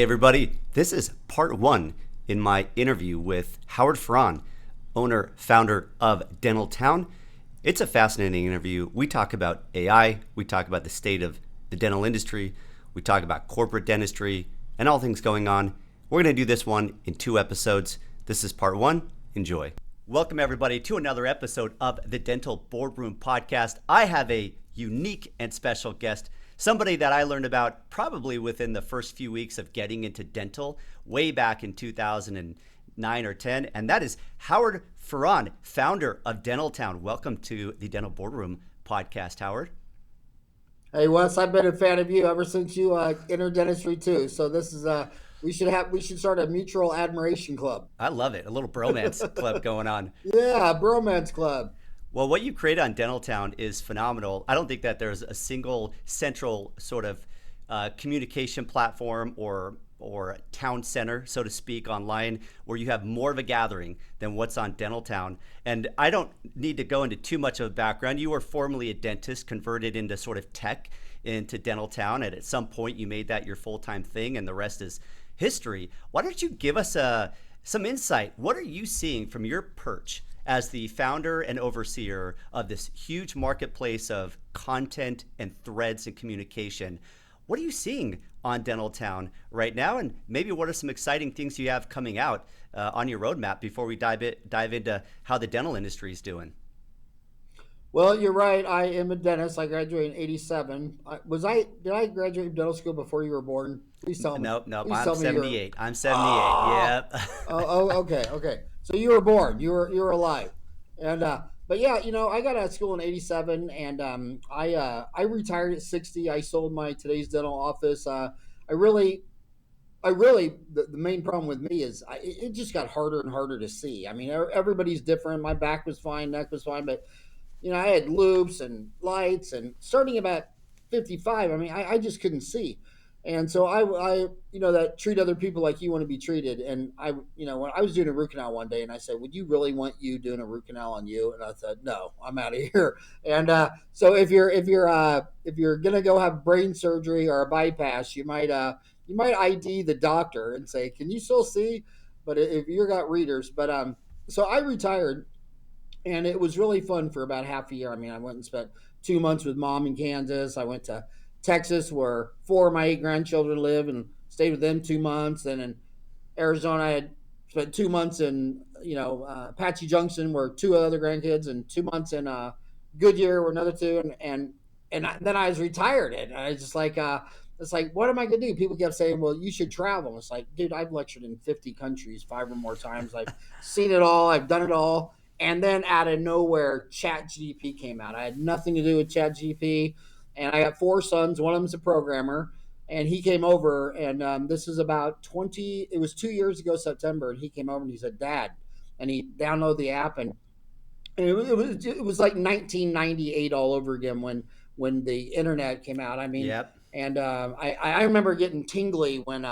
Hey everybody, this is part one in my interview with Howard Farran, owner, founder of Dentaltown. It's a fascinating interview. We talk about AI, we talk about the state of the dental industry, we talk about corporate dentistry, and all things going on. We're going to do this one in 2 episodes. This is part one. Enjoy. Welcome everybody to another episode of the Dental Boardroom Podcast. I have a unique and special guest, somebody that I learned about probably within the first few weeks of getting into dental way back in 2009 or 10, and that is Howard Farran, founder of Dentaltown. Welcome to the Dental Boardroom Podcast, Howard. Hey Wes, I've been a fan of you ever since you entered dentistry too. So this is we should start a mutual admiration club. I love it. A little bromance club going on. Yeah, bromance club. Well, what you create on Dentaltown is phenomenal. I don't think that there's a single central sort of communication platform or town center, so to speak, online where you have more of a gathering than what's on Dentaltown. And I don't need to go into too much of a background. You were formerly a dentist, converted into sort of tech into Dentaltown, and at some point you made that your full-time thing, and the rest is history. Why don't you give us some insight? What are you seeing from your perch as the founder and overseer of this huge marketplace of content and threads and communication? What are you seeing on Dentaltown right now? And maybe what are some exciting things you have coming out on your roadmap before we dive into how the dental industry is doing? Well, you're right. I am a dentist. I graduated in '87. Did I graduate from dental school before you were born? Please tell me. Nope. I'm 78. I'm 78. Yeah. Okay. So you were born. You were alive. And but yeah, I got out of school in '87, and I retired at 60. I sold my Today's Dental office. The main problem with me is it just got harder and harder to see. I mean, everybody's different. My back was fine, neck was fine, but I had loops and lights, and starting about 55, I mean, I just couldn't see. And so I that treat other people like you want to be treated. And when I was doing a root canal one day, and I said, would you really want you doing a root canal on you? And I said, no, I'm out of here. And so if you're going to go have brain surgery or a bypass, you might ID the doctor and say, can you still see? But if you got readers, so I retired. And it was really fun for about half a year. I mean, I went and spent 2 months with mom in Kansas. I went to Texas, where 4 of my 8 grandchildren live, and stayed with them 2 months. Then in Arizona, I had spent 2 months in Apache Junction, where 2 other grandkids, and 2 months in Goodyear, where another 2. And then I was retired, and I was just like, it's like, what am I gonna do? People kept saying, well, you should travel. It's like, dude, I've lectured in 50 countries 5 or more times. I've seen it all. I've done it all. And then out of nowhere, ChatGPT came out. I had nothing to do with ChatGPT, and I got 4 sons. One of them's a programmer, and he came over, and this is about it was 2 years ago, September, and he came over and he said, Dad, and he downloaded the app, and it was like 1998 all over again when the internet came out. I mean, Yep. And I remember getting tingly when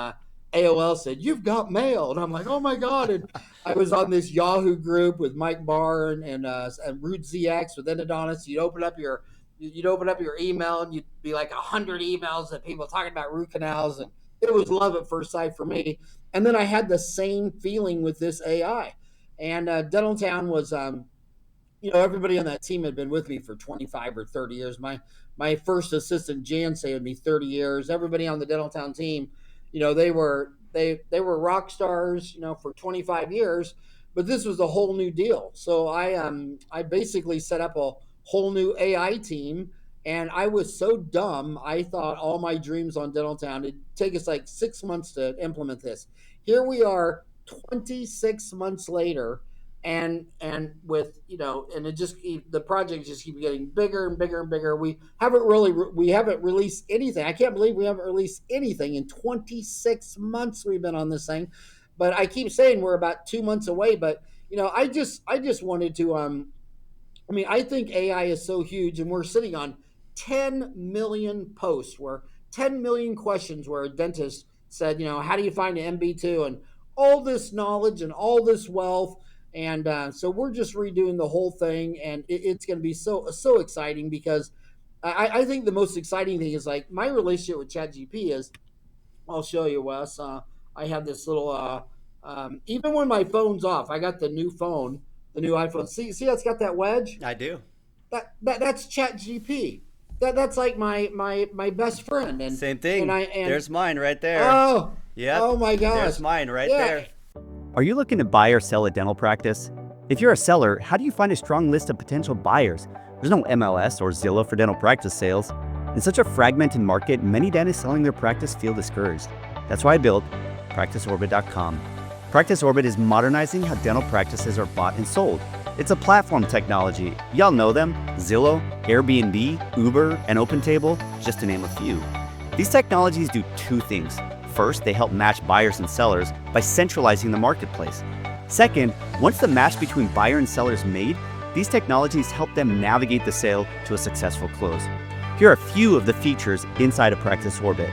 AOL said, you've got mail. And I'm like, oh my God. And I was on this Yahoo group with Mike Barr and Root ZX with Endodontists. You'd open up your email, and you'd be like 100 emails of people talking about root canals. And it was love at first sight for me. And then I had the same feeling with this AI. And Dentaltown was, everybody on that team had been with me for 25 or 30 years. My first assistant, Jan, stayed with me 30 years. Everybody on the Dentaltown team, they were rock stars, for 25 years, but this was a whole new deal. So I basically set up a whole new AI team, and I was so dumb. I thought all my dreams on Dentaltown, it'd take us like 6 months to implement this. Here we are 26 months later, and with and the project just keeps getting bigger and bigger and bigger. We haven't released anything. I can't believe we haven't released anything in 26 months we've been on this thing. But I keep saying we're about 2 months away. But I just wanted to I think AI is so huge, and we're sitting on 10 million posts, where 10 million questions where a dentist said, how do you find an MB2, and all this knowledge and all this wealth. And so we're just redoing the whole thing, and it's going to be so exciting, because I think the most exciting thing is, like, my relationship with ChatGPT is I'll show you, Wes. I have this little. Even when my phone's off, I got the new phone, the new iPhone. See, it's got that wedge. I do. That's Chat GP. That's like my best friend, Same and thing. I and There's mine right there. oh Yep. oh my There's gosh, mine right yeah. there. Are you looking to buy or sell a dental practice? If you're a seller, how do you find a strong list of potential buyers? There's no MLS or Zillow for dental practice sales. In such a fragmented market, many dentists selling their practice feel discouraged. That's why I built PracticeOrbit.com. PracticeOrbit is modernizing how dental practices are bought and sold. It's a platform technology. Y'all know them: Zillow, Airbnb, Uber, and OpenTable, just to name a few. These technologies do two things. First, they help match buyers and sellers by centralizing the marketplace. Second, once the match between buyer and seller is made, these technologies help them navigate the sale to a successful close. Here are a few of the features inside of Practice Orbit.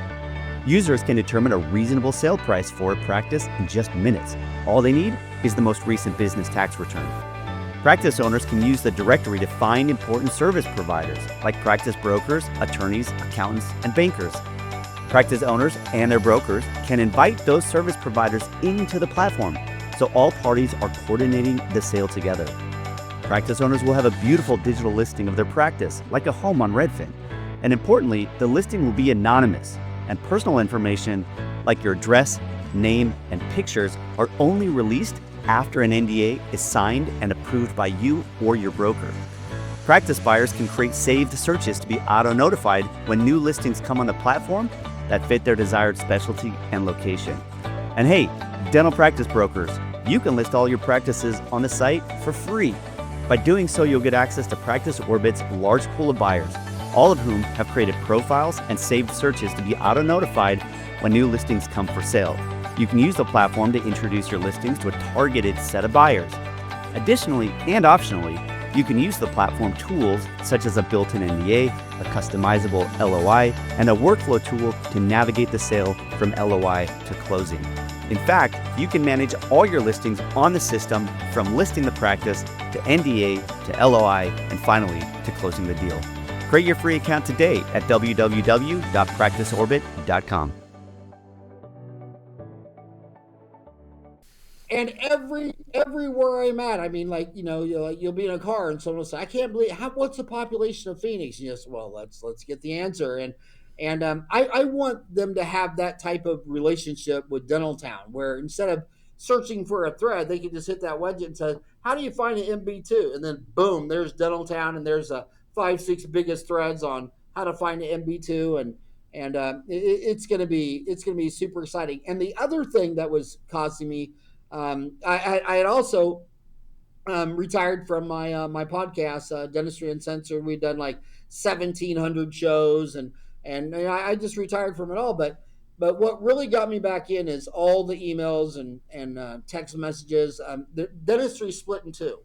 Users can determine a reasonable sale price for a practice in just minutes. All they need is the most recent business tax return. Practice owners can use the directory to find important service providers like practice brokers, attorneys, accountants, and bankers. Practice owners and their brokers can invite those service providers into the platform, so all parties are coordinating the sale together. Practice owners will have a beautiful digital listing of their practice, like a home on Redfin. And importantly, the listing will be anonymous, and personal information like your address, name, and pictures are only released after an NDA is signed and approved by you or your broker. Practice buyers can create saved searches to be auto-notified when new listings come on the platform that fit their desired specialty and location. And hey, dental practice brokers, you can list all your practices on the site for free. By doing so, you'll get access to Practice Orbit's large pool of buyers, all of whom have created profiles and saved searches to be auto-notified when new listings come for sale. You can use the platform to introduce your listings to a targeted set of buyers. Additionally, and optionally, you can use the platform tools such as a built-in NDA, a customizable LOI, and a workflow tool to navigate the sale from LOI to closing. In fact, you can manage all your listings on the system from listing the practice to NDA to LOI and finally to closing the deal. Create your free account today at www.practiceorbit.com. And everywhere I'm at, I mean, like, you'll be in a car and someone will say, "I can't believe what's the population of Phoenix?" And yes, well, let's get the answer. And I want them to have that type of relationship with Dentaltown, where instead of searching for a thread, they can just hit that widget and say, "How do you find an MB2?" And then boom, there's Dentaltown, and there's a 5-6 biggest threads on how to find an MB2, and it's gonna be super exciting. And the other thing that was causing me, I had also retired from my podcast, Dentistry Uncensored. We'd done like 1,700 shows, and I just retired from it all. But what really got me back in is all the emails and text messages. The dentistry split in two,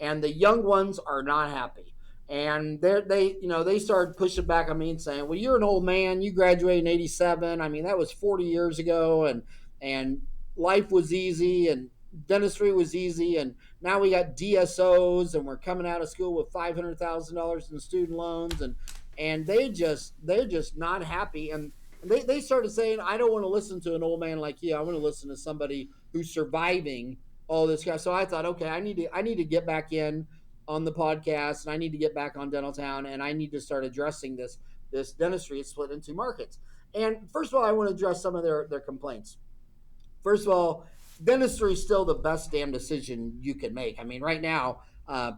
and the young ones are not happy. And they started pushing back on me and saying, "Well, you're an old man. You graduated in '87. I mean, that was 40 years ago, and life was easy, and dentistry was easy, and now we got DSOs, and we're coming out of school with $500,000 in student loans, and they're just not happy." And they started saying, "I don't want to listen to an old man like you. I want to listen to somebody who's surviving all this guy." So I thought, okay, I need to get back in on the podcast, and I need to get back on Dentaltown, and I need to start addressing this dentistry is split into markets. And first of all, I want to address some of their complaints. First of all, dentistry is still the best damn decision you can make. I mean, right now,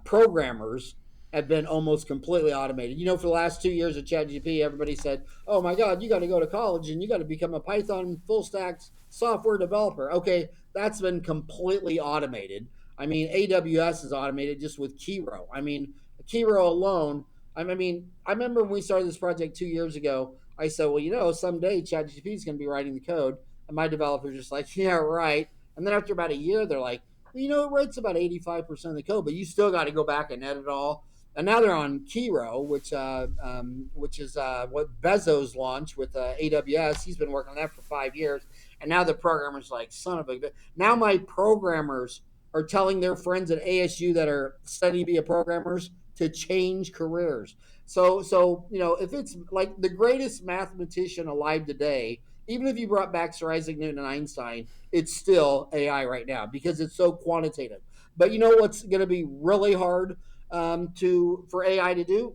programmers have been almost completely automated. For the last 2 years of ChatGPT, everybody said, "Oh my God, you got to go to college and you got to become a Python full stack software developer." Okay, that's been completely automated. I mean, AWS is automated just with Kiro. I mean, Kiro alone. I remember when we started this project 2 years ago, I said, "Well, someday ChatGPT is going to be writing the code." And my developers just like, "Yeah, right." And then after about a year, they're like, "Well, it writes about 85% of the code, but you still got to go back and edit it all." And now they're on Kiro, which is what Bezos launched with AWS. He's been working on that for 5 years. And now the programmer's like, "Son of a..." Now my programmers are telling their friends at ASU that are studying to be programmers to change careers. So if it's like the greatest mathematician alive today Even if you brought back Sir Isaac Newton and Einstein, it's still AI right now because it's so quantitative. But you know what's going to be really hard to for AI to do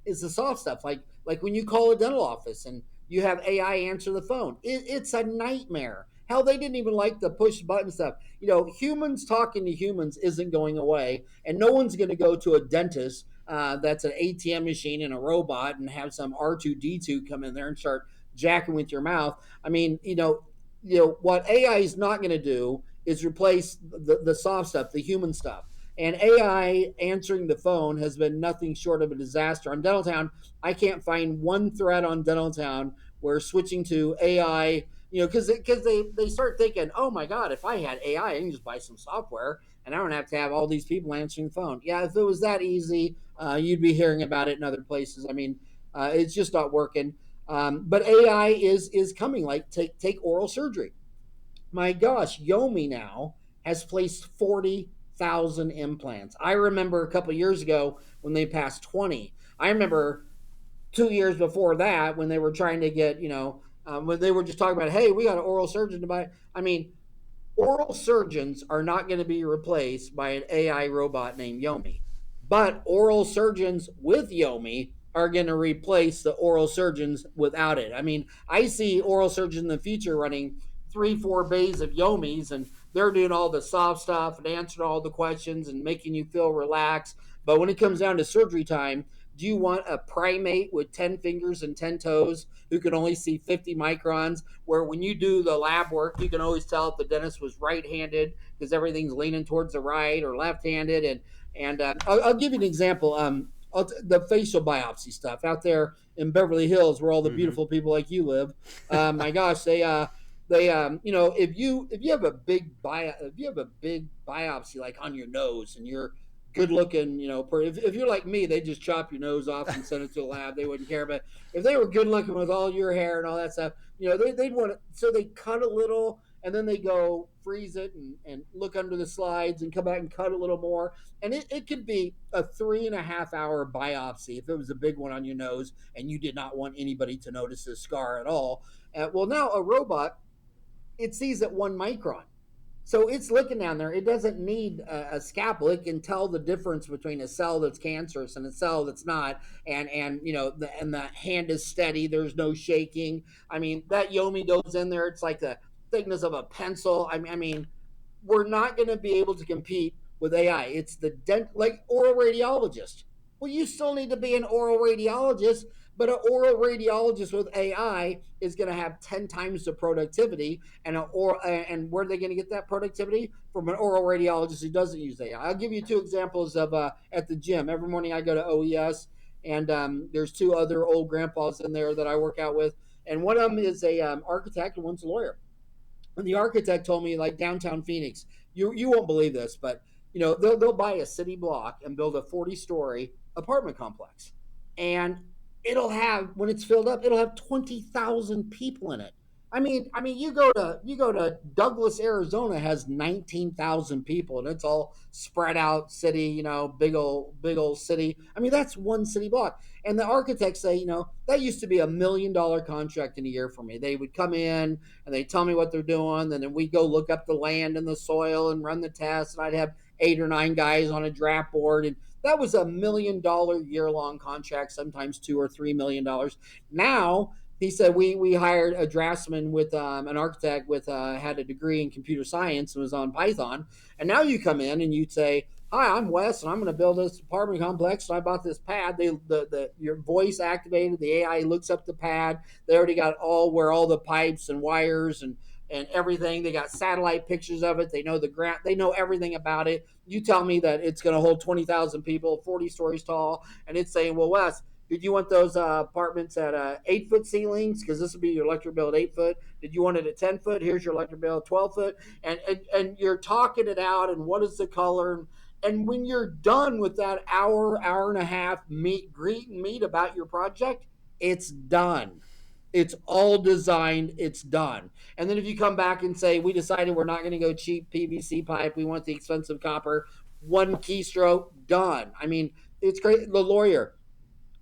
is the soft stuff, like when you call a dental office and you have AI answer the phone. It's a nightmare. Hell, they didn't even like the push button stuff. You know, humans talking to humans isn't going away, and no one's going to go to a dentist that's an ATM machine and a robot and have some R2D2 come in there and start jacking with your mouth. I mean, what AI is not going to do is replace the soft stuff, the human stuff. And AI answering the phone has been nothing short of a disaster. On Dentaltown, I can't find one thread on Dentaltown where switching to AI, because they start thinking, oh my God, if I had AI, I can just buy some software and I don't have to have all these people answering the phone. Yeah, if it was that easy, you'd be hearing about it in other places. I mean, it's just not working. But AI is coming. Like take oral surgery. My gosh, Yomi now has placed 40,000 implants. I remember a couple of years ago when they passed 20. I remember 2 years before that when they were trying to get, when they were just talking about, hey, we got an oral surgeon to buy. I mean, oral surgeons are not going to be replaced by an AI robot named Yomi. But oral surgeons with Yomi are going to replace the oral surgeons without it. I mean, I see oral surgeons in the future running 3, 4 bays of Yomis, and they're doing all the soft stuff and answering all the questions and making you feel relaxed. But when it comes down to surgery time, do you want a primate with 10 fingers and 10 toes who can only see 50 microns, where when you do the lab work, you can always tell if the dentist was right-handed because everything's leaning towards the right, or left-handed? And I'll give you an example. The facial biopsy stuff out there in Beverly Hills, where all the beautiful people like you live. My gosh, if you have a big biopsy like on your nose and you're good looking, if you're like me, they just chop your nose off and send it to a lab. They wouldn't care. But if they were good looking with all your hair and all that stuff, they'd want to. So they cut a little and then they go freeze it and look under the slides and come back and cut a little more. And it could be a 3.5 hour biopsy if it was a big one on your nose and you did not want anybody to notice the scar at all. Well, now a robot, it sees at 1 micron. So it's looking down there. It doesn't need a scalpel. It can tell the difference between a cell that's cancerous and a cell that's not. And the hand is steady. There's no shaking. I mean, that Yomi goes in there. It's like the thickness of a pencil. I mean, we're not going to be able to compete with AI. It's like oral radiologist. Well, you still need to be an oral radiologist, but an oral radiologist with AI is going to have 10 times the productivity. And where are they going to get that productivity? From an oral radiologist who doesn't use AI. I'll give you 2 examples of at the gym. Every morning I go to OES, and there's 2 other old grandpas in there that I work out with. And one of them is a architect and one's a lawyer. And the architect told me, like, downtown Phoenix, you won't believe this, but they'll buy a city block and build a 40-story apartment complex, and when it's filled up, it'll have 20,000 people in it. I mean, you go to Douglas, Arizona, has 19,000 people, and it's all spread out city, big old city. I mean, that's one city block. And the architects say, that used to be $1 million contract in a year for me. They would come in and they tell me what they're doing, and then we go look up the land and the soil and run the tests, and I'd have 8 or 9 guys on a draft board, and that was $1 million year-long contract, sometimes $2 or $3 million. Now, he said we hired a draftsman with an architect with had a degree in computer science and was on Python. And now you come in and you'd say, "Hi, I'm Wes, and I'm going to build this apartment complex. And I bought this pad. Your voice activated. The AI looks up the pad. They already got where all the pipes and wires and everything. They got satellite pictures of it. They know the ground. They know everything about it. You tell me that it's going to hold 20,000 people, 40 stories tall, and it's saying, well, Wes, did you want those apartments at 8-foot ceilings? Because this would be your electric bill at 8 foot. Did you want it at 10 foot? Here's your electric bill at 12 foot. And you're talking it out, and what is the color? And when you're done with that hour and a half greet and meet about your project, it's done. It's all designed. It's done. And then if you come back and say, we decided we're not going to go cheap PVC pipe, we want the expensive copper, one keystroke, done. I mean, it's great. The lawyer,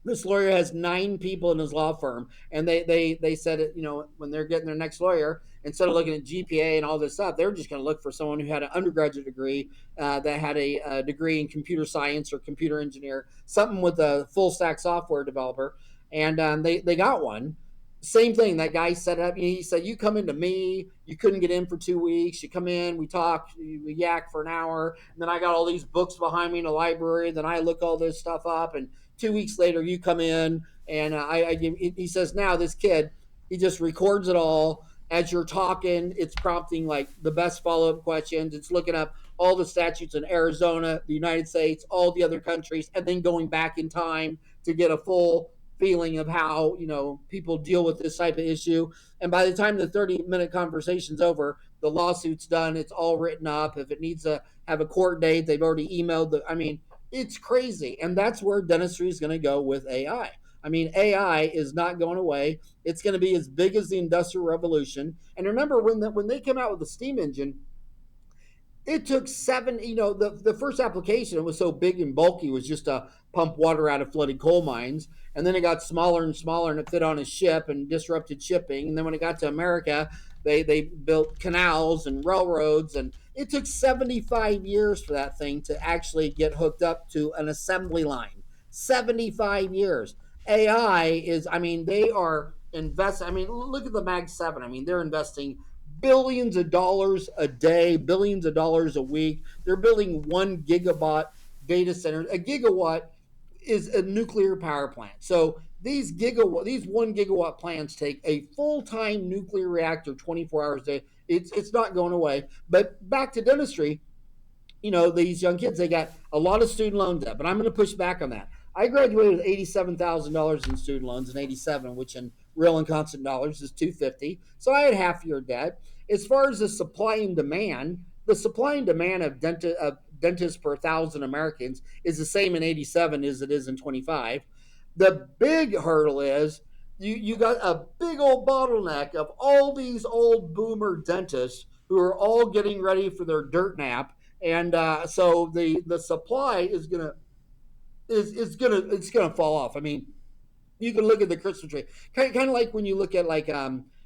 This lawyer has 9 people in his law firm, and they said it, when they're getting their next lawyer, instead of looking at GPA and all this stuff, they're just going to look for someone who had an undergraduate degree, that had a degree in computer science or computer engineer, something with a full stack software developer. And they got one. Same thing. That guy set up. He said, "You come into me. You couldn't get in for 2 weeks. You come in. We talk. We yak for an hour. And then I got all these books behind me in the library. Then I look all this stuff up. And 2 weeks later, you come in, and I give." He says, "Now this kid, he just records it all as you're talking. It's prompting like the best follow up questions. It's looking up all the statutes in Arizona, the United States, all the other countries, and then going back in time to get a full feeling of how people deal with this type of issue. And by the time the 30-minute conversation's over, the lawsuit's done. It's all written up. If it needs to have a court date, they've already emailed the. I mean, it's crazy. And that's where dentistry is going to go with AI. I mean, AI is not going away. It's going to be as big as the Industrial Revolution. And remember, when they came out with the steam engine, it took the first application, it was so big and bulky, was just to pump water out of flooded coal mines. And then it got smaller and smaller, and it fit on a ship and disrupted shipping. And then when it got to America, they built canals and railroads, and it took 75 years for that thing to actually get hooked up to an assembly line. 75 years. AI is, I mean, they are investing. I mean, look at the Mag 7. I mean, they're investing billions of dollars a day, billions of dollars a week. They're building 1 gigawatt data center. A gigawatt is a nuclear power plant. So these 1 gigawatt plants take a full-time nuclear reactor 24 hours a day. It's not going away. But back to dentistry, these young kids, they got a lot of student loan debt, but I'm going to push back on that. I graduated with $87,000 in student loans in '87, which in real and constant dollars is $250. So I had half your debt. As far as the supply and demand, of dentists per 1,000 Americans is the same in '87 as it is in '25. The big hurdle is you got a big old bottleneck of all these old boomer dentists who are all getting ready for their dirt nap, and so the supply it's gonna fall off. I mean, you can look at the Christmas tree, kind of like when you look at like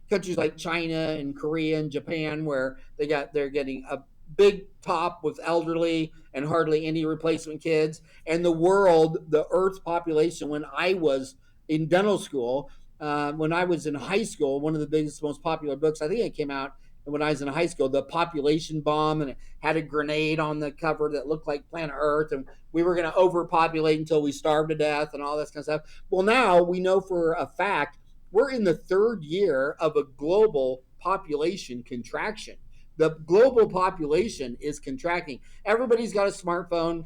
countries like China and Korea and Japan, where they're getting a big top with elderly and hardly any replacement kids. And the Earth's population, when I was in dental school, when I was in high school, one of the biggest, most popular books, I think it came out when I was in high school, The Population Bomb, and it had a grenade on the cover that looked like planet Earth, and we were going to overpopulate until we starved to death and all this kind of stuff. Well, now we know for a fact we're in the third year of a global population contraction. The global population is contracting. Everybody's got a smartphone,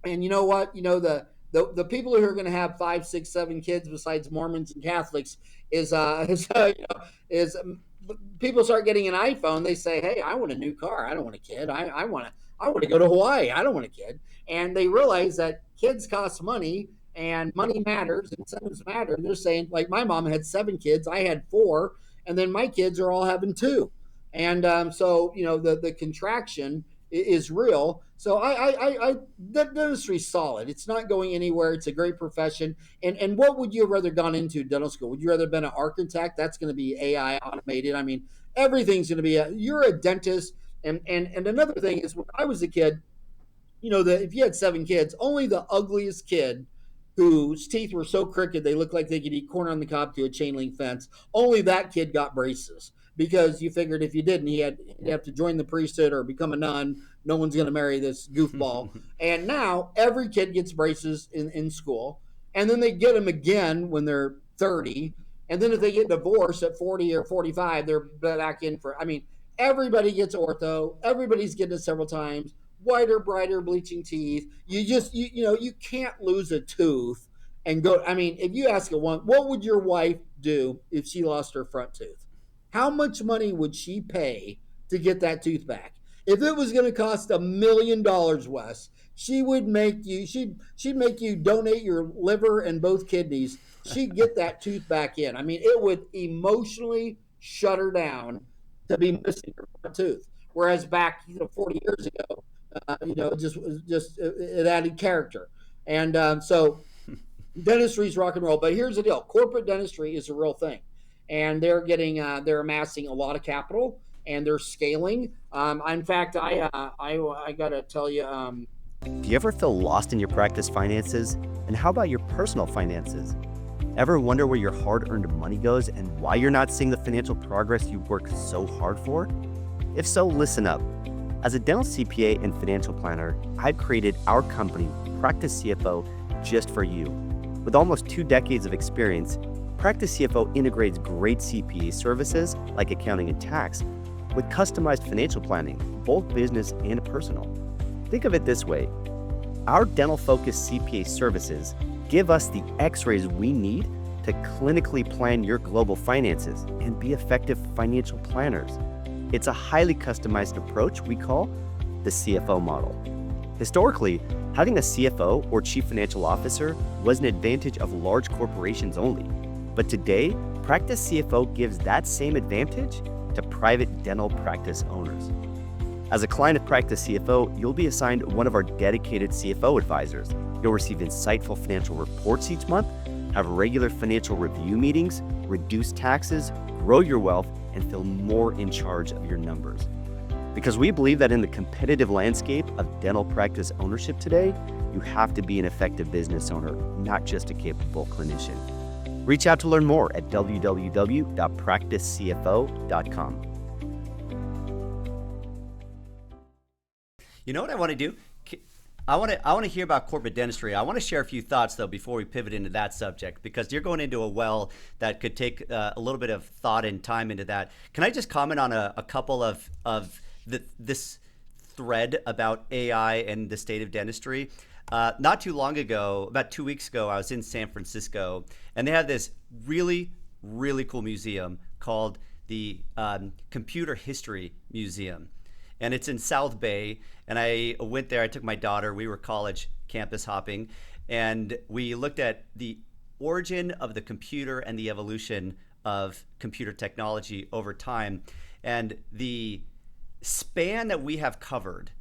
and you know what? The people who are going to have 5, 6, 7 kids, besides Mormons and Catholics, is people start getting an iPhone. They say, "Hey, I want a new car. I don't want a kid. I want to go to Hawaii. I don't want a kid." And they realize that kids cost money, and money matters, incentives matter. They're saying, like, my mom had 7 kids, I had 4, and then my kids are all having 2. And so the contraction is real. So dentistry's solid. It's not going anywhere. It's a great profession. And what would you have rather gone into dental school? Would you rather been an architect? That's going to be AI automated. I mean, everything's going to be you're a dentist. And another thing is, when I was a kid, that if you had 7 kids, only the ugliest kid whose teeth were so crooked they looked like they could eat corn on the cob to a chain link fence, only that kid got braces, because you figured if you didn't, he'd have to join the priesthood or become a nun. No one's going to marry this goofball. And now every kid gets braces in school, and then they get them again when they're 30. And then if they get divorced at 40 or 45, they're back in for, I mean, everybody gets ortho. Everybody's getting it several times. Whiter, brighter, bleaching teeth. You can't lose a tooth and go. I mean, if you ask what would your wife do if she lost her front tooth? How much money would she pay to get that tooth back? If it was going to cost $1,000,000, Wes, she would make you. She'd make you donate your liver and both kidneys. She'd get that tooth back in. I mean, it would emotionally shut her down to be missing her front tooth. Whereas back 40 years ago, it added character. And so Dentistry's rock and roll, but here's the deal: corporate dentistry is a real thing, and they're amassing a lot of capital and they're scaling. In fact, I gotta tell you, Do you ever feel lost in your practice finances? And how about your personal finances? Ever wonder where your hard-earned money goes and why you're not seeing the financial progress you worked so hard for? If so, listen up. As a dental CPA and financial planner, I've created our company, Practice CFO, just for you. With almost 2 decades of experience, Practice CFO integrates great CPA services like accounting and tax with customized financial planning, both business and personal. Think of it this way. Our dental-focused CPA services give us the x-rays we need to clinically plan your global finances and be effective financial planners. It's a highly customized approach we call the CFO model. Historically, having a CFO or Chief Financial Officer was an advantage of large corporations only. But today, Practice CFO gives that same advantage to private dental practice owners. As a client of Practice CFO, you'll be assigned one of our dedicated CFO advisors. You'll receive insightful financial reports each month, have regular financial review meetings, reduce taxes, grow your wealth, and feel more in charge of your numbers. Because we believe that in the competitive landscape of dental practice ownership today, you have to be an effective business owner, not just a capable clinician. Reach out to learn more at www.practicecfo.com. You know what I want to do? I want to hear about corporate dentistry. I want to share a few thoughts though before we pivot into that subject, because you're going into a well that could take a little bit of thought and time into that. Can I just comment on a couple of this thread about AI and the state of dentistry? Not too long ago, about 2 weeks ago, I was in San Francisco, and they have this really, really cool museum called the Computer History Museum. And it's in South Bay. And I went there, I took my daughter, we were college campus hopping, and we looked at the origin of the computer and the evolution of computer technology over time. And the span that we have covered,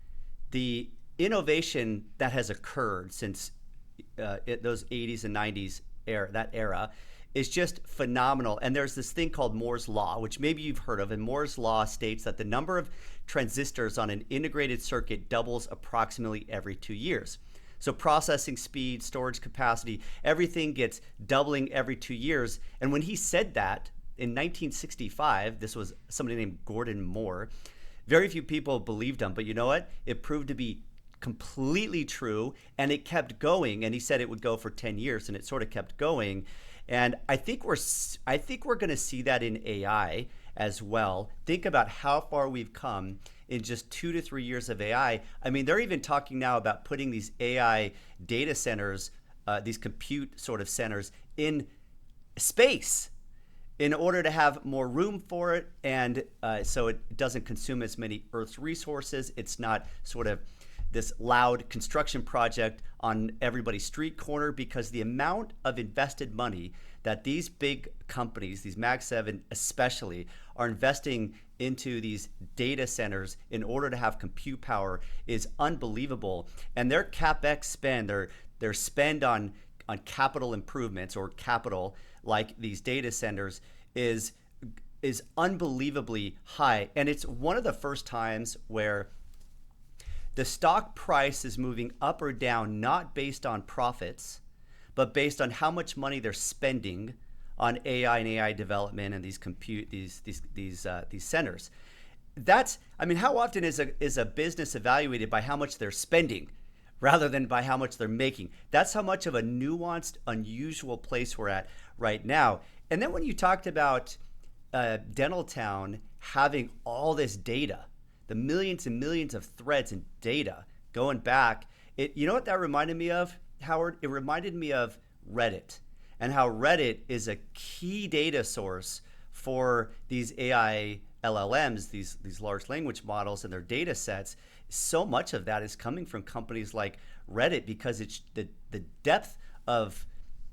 the innovation that has occurred since those 80s and 90s era, is just phenomenal. And there's this thing called Moore's Law, which maybe you've heard of. And Moore's Law states that the number of transistors on an integrated circuit doubles approximately every 2 years. So processing speed, storage capacity, everything gets doubling every 2 years. And when he said that in 1965, this was somebody named Gordon Moore, very few people believed him. But you know what? It proved to be completely true, and it kept going. And he said it would go for 10 years, and it sort of kept going. And I think we're going to see that in AI as well. Think about how far we've come in just 2 to 3 years of AI. I mean, they're even talking now about putting these AI data centers, these compute sort of centers in space in order to have more room for it, and so it doesn't consume as many Earth's resources. It's not sort of this loud construction project on everybody's street corner, because the amount of invested money that these big companies, these Mag 7 especially, are investing into these data centers in order to have compute power is unbelievable. And their CapEx spend, their spend on capital improvements or capital like these data centers is unbelievably high. And it's one of the first times where the stock price is moving up or down, not based on profits, but based on how much money they're spending on AI and AI development and these centers. That's, I mean, how often is a business evaluated by how much they're spending rather than by how much they're making? That's how much of a nuanced, unusual place we're at right now. And then when you talked about Dentaltown having all this data, the millions and millions of threads and data going back, you know what that reminded me of, Howard? It reminded me of Reddit, and how Reddit is a key data source for these AI LLMs, these large language models and their data sets. So much of that is coming from companies like Reddit, because it's the depth of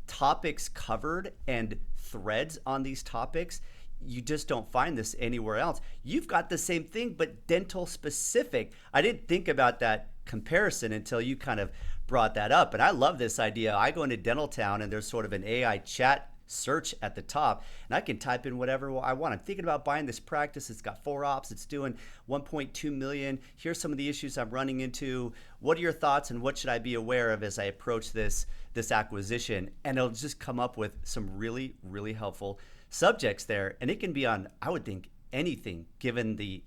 topics covered and threads on these topics. You just don't find this anywhere else. You've got the same thing, but dental specific. I didn't think about that comparison until you kind of brought that up. And I love this idea. I go into Dentaltown and there's sort of an AI chat search at the top, and I can type in whatever I want. I'm thinking about buying this practice. It's got 4 ops. It's doing 1.2 million. Here's some of the issues I'm running into. What are your thoughts, and what should I be aware of as I approach this acquisition? And it'll just come up with some really, really helpful subjects there. And it can be on, I would think, anything, given the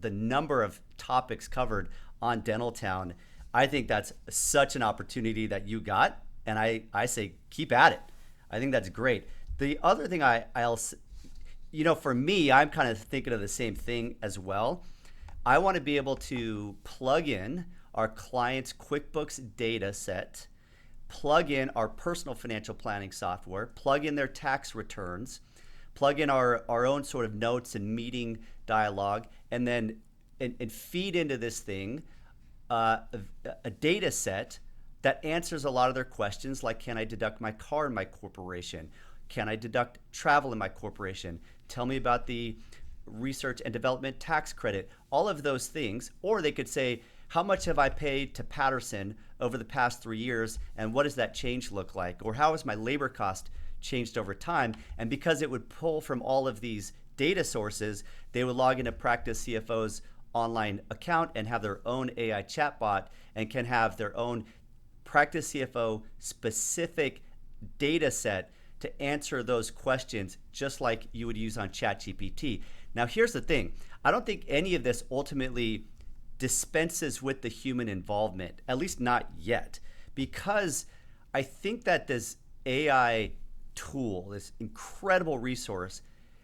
number of topics covered on Dentaltown. I think that's such an opportunity that you got, and I say keep at it. I think that's great. The other thing I'll, for me, I'm kind of thinking of the same thing as well. I want to be able to plug in our clients' QuickBooks data set, plug in our personal financial planning software, plug in their tax returns, plug in our own sort of notes and meeting dialogue, and then and feed into this thing a data set that answers a lot of their questions, like, can I deduct my car in my corporation? Can I deduct travel in my corporation? Tell me about the research and development tax credit, all of those things. Or they could say, how much have I paid to Patterson over the past 3 years, and what does that change look like? Or how has my labor cost changed over time? And because it would pull from all of these data sources, they would log into Practice CFO's online account and have their own AI chatbot, and can have their own Practice CFO specific data set to answer those questions, just like you would use on ChatGPT. Now, here's the thing. I don't think any of this ultimately dispenses with the human involvement, at least not yet, because I think that this AI tool, this incredible resource,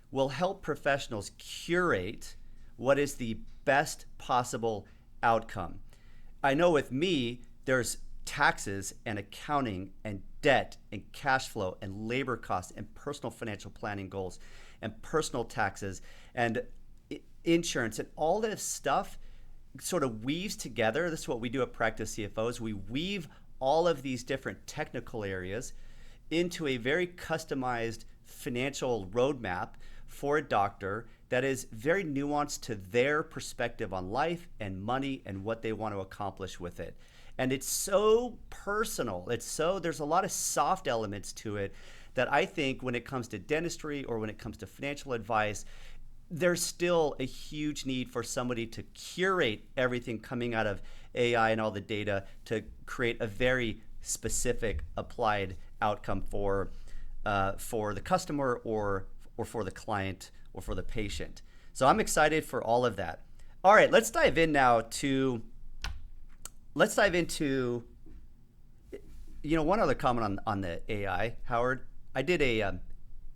will help professionals curate what is the best possible outcome. I know with me, there's taxes and accounting and debt and cash flow and labor costs and personal financial planning goals and personal taxes and insurance, and all this stuff sort of weaves together. This is what we do at Practice CFOs. We weave all of these different technical areas into a very customized financial roadmap for a doctor that is very nuanced to their perspective on life and money and what they want to accomplish with it. And it's so personal. There's a lot of soft elements to it that I think when it comes to dentistry or when it comes to financial advice, there's still a huge need for somebody to curate everything coming out of AI and all the data to create a very specific applied outcome for the customer or for the client or for the patient. So I'm excited for all of that. All right, let's dive into one other comment on the AI, Howard. I did a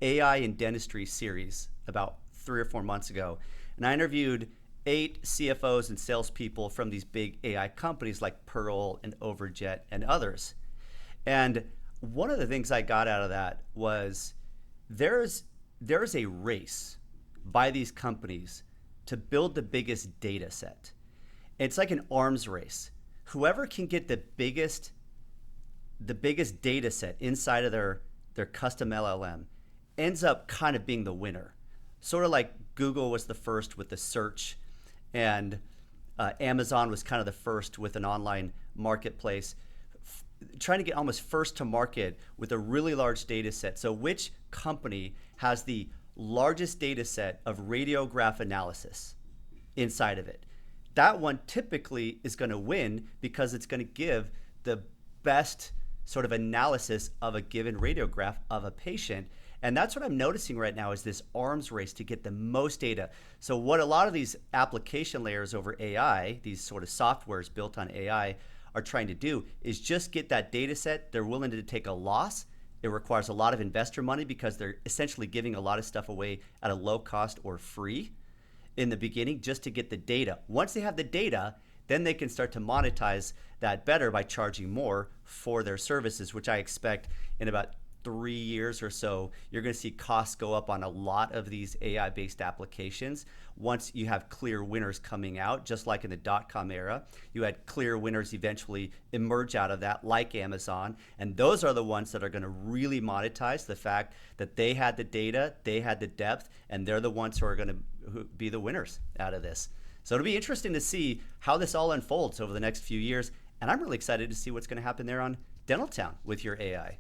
AI in dentistry series about 3 or 4 months ago, and I interviewed 8 CFOs and salespeople from these big AI companies like Pearl and Overjet and others. And one of the things I got out of that was there's a race by these companies to build the biggest data set. It's like an arms race. Whoever can get the biggest data set inside of their custom LLM ends up kind of being the winner. Sort of like Google was the first with the search, and Amazon was kind of the first with an online marketplace, trying to get almost first to market with a really large data set. So which company has the largest data set of radiograph analysis inside of it? That one typically is going to win because it's going to give the best sort of analysis of a given radiograph of a patient. And that's what I'm noticing right now is this arms race to get the most data. So what a lot of these application layers over AI, these sort of softwares built on AI, are trying to do is just get that data set. They're willing to take a loss. It requires a lot of investor money because they're essentially giving a lot of stuff away at a low cost or free in the beginning just to get the data. Once they have the data, then they can start to monetize that better by charging more for their services, which I expect in about 3 years or so, you're going to see costs go up on a lot of these AI-based applications. Once you have clear winners coming out, just like in the .com era, you had clear winners eventually emerge out of that, like Amazon. And those are the ones that are going to really monetize the fact that they had the data, they had the depth, and they're the ones who are going to be the winners out of this. So it'll be interesting to see how this all unfolds over the next few years. And I'm really excited to see what's going to happen there on Dentaltown with your AI.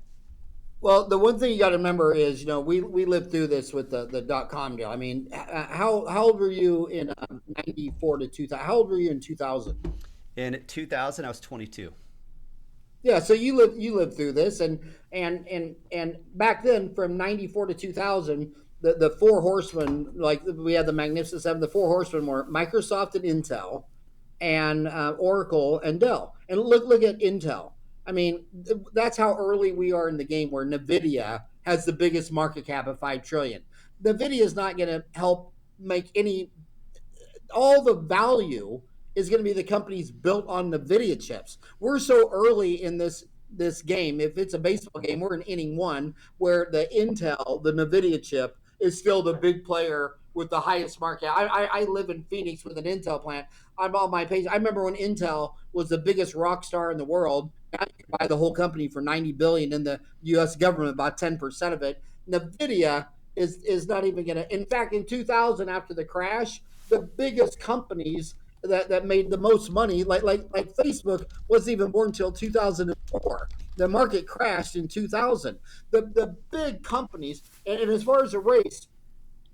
Well, the one thing you got to remember is, we lived through this with the .com deal. I mean, how old were you in 94 to 2000? How old were you in 2000? In 2000, I was 22. Yeah, so you lived through this, and back then from 94 to 2000, the four horsemen, like we had the Magnificent Seven, the four horsemen were Microsoft and Intel, and Oracle and Dell. And look at Intel. I mean, that's how early we are in the game. Where Nvidia has the biggest market cap of 5 trillion. Nvidia is not going to help make any. All the value is going to be the companies built on Nvidia chips. We're so early in this game. If it's a baseball game, we're in inning one, where the Intel, the Nvidia chip, is still the big player with the highest market. I live in Phoenix with an Intel plant. I'm on my page. I remember when Intel was the biggest rock star in the world. Now you can buy the whole company for $90 billion, and the U.S. government about 10% of it. Nvidia is not even going to. In fact, in 2000, after the crash, the biggest companies that made the most money, like Facebook, wasn't even born until 2004. The market crashed in 2000. The big companies, and as far as the race,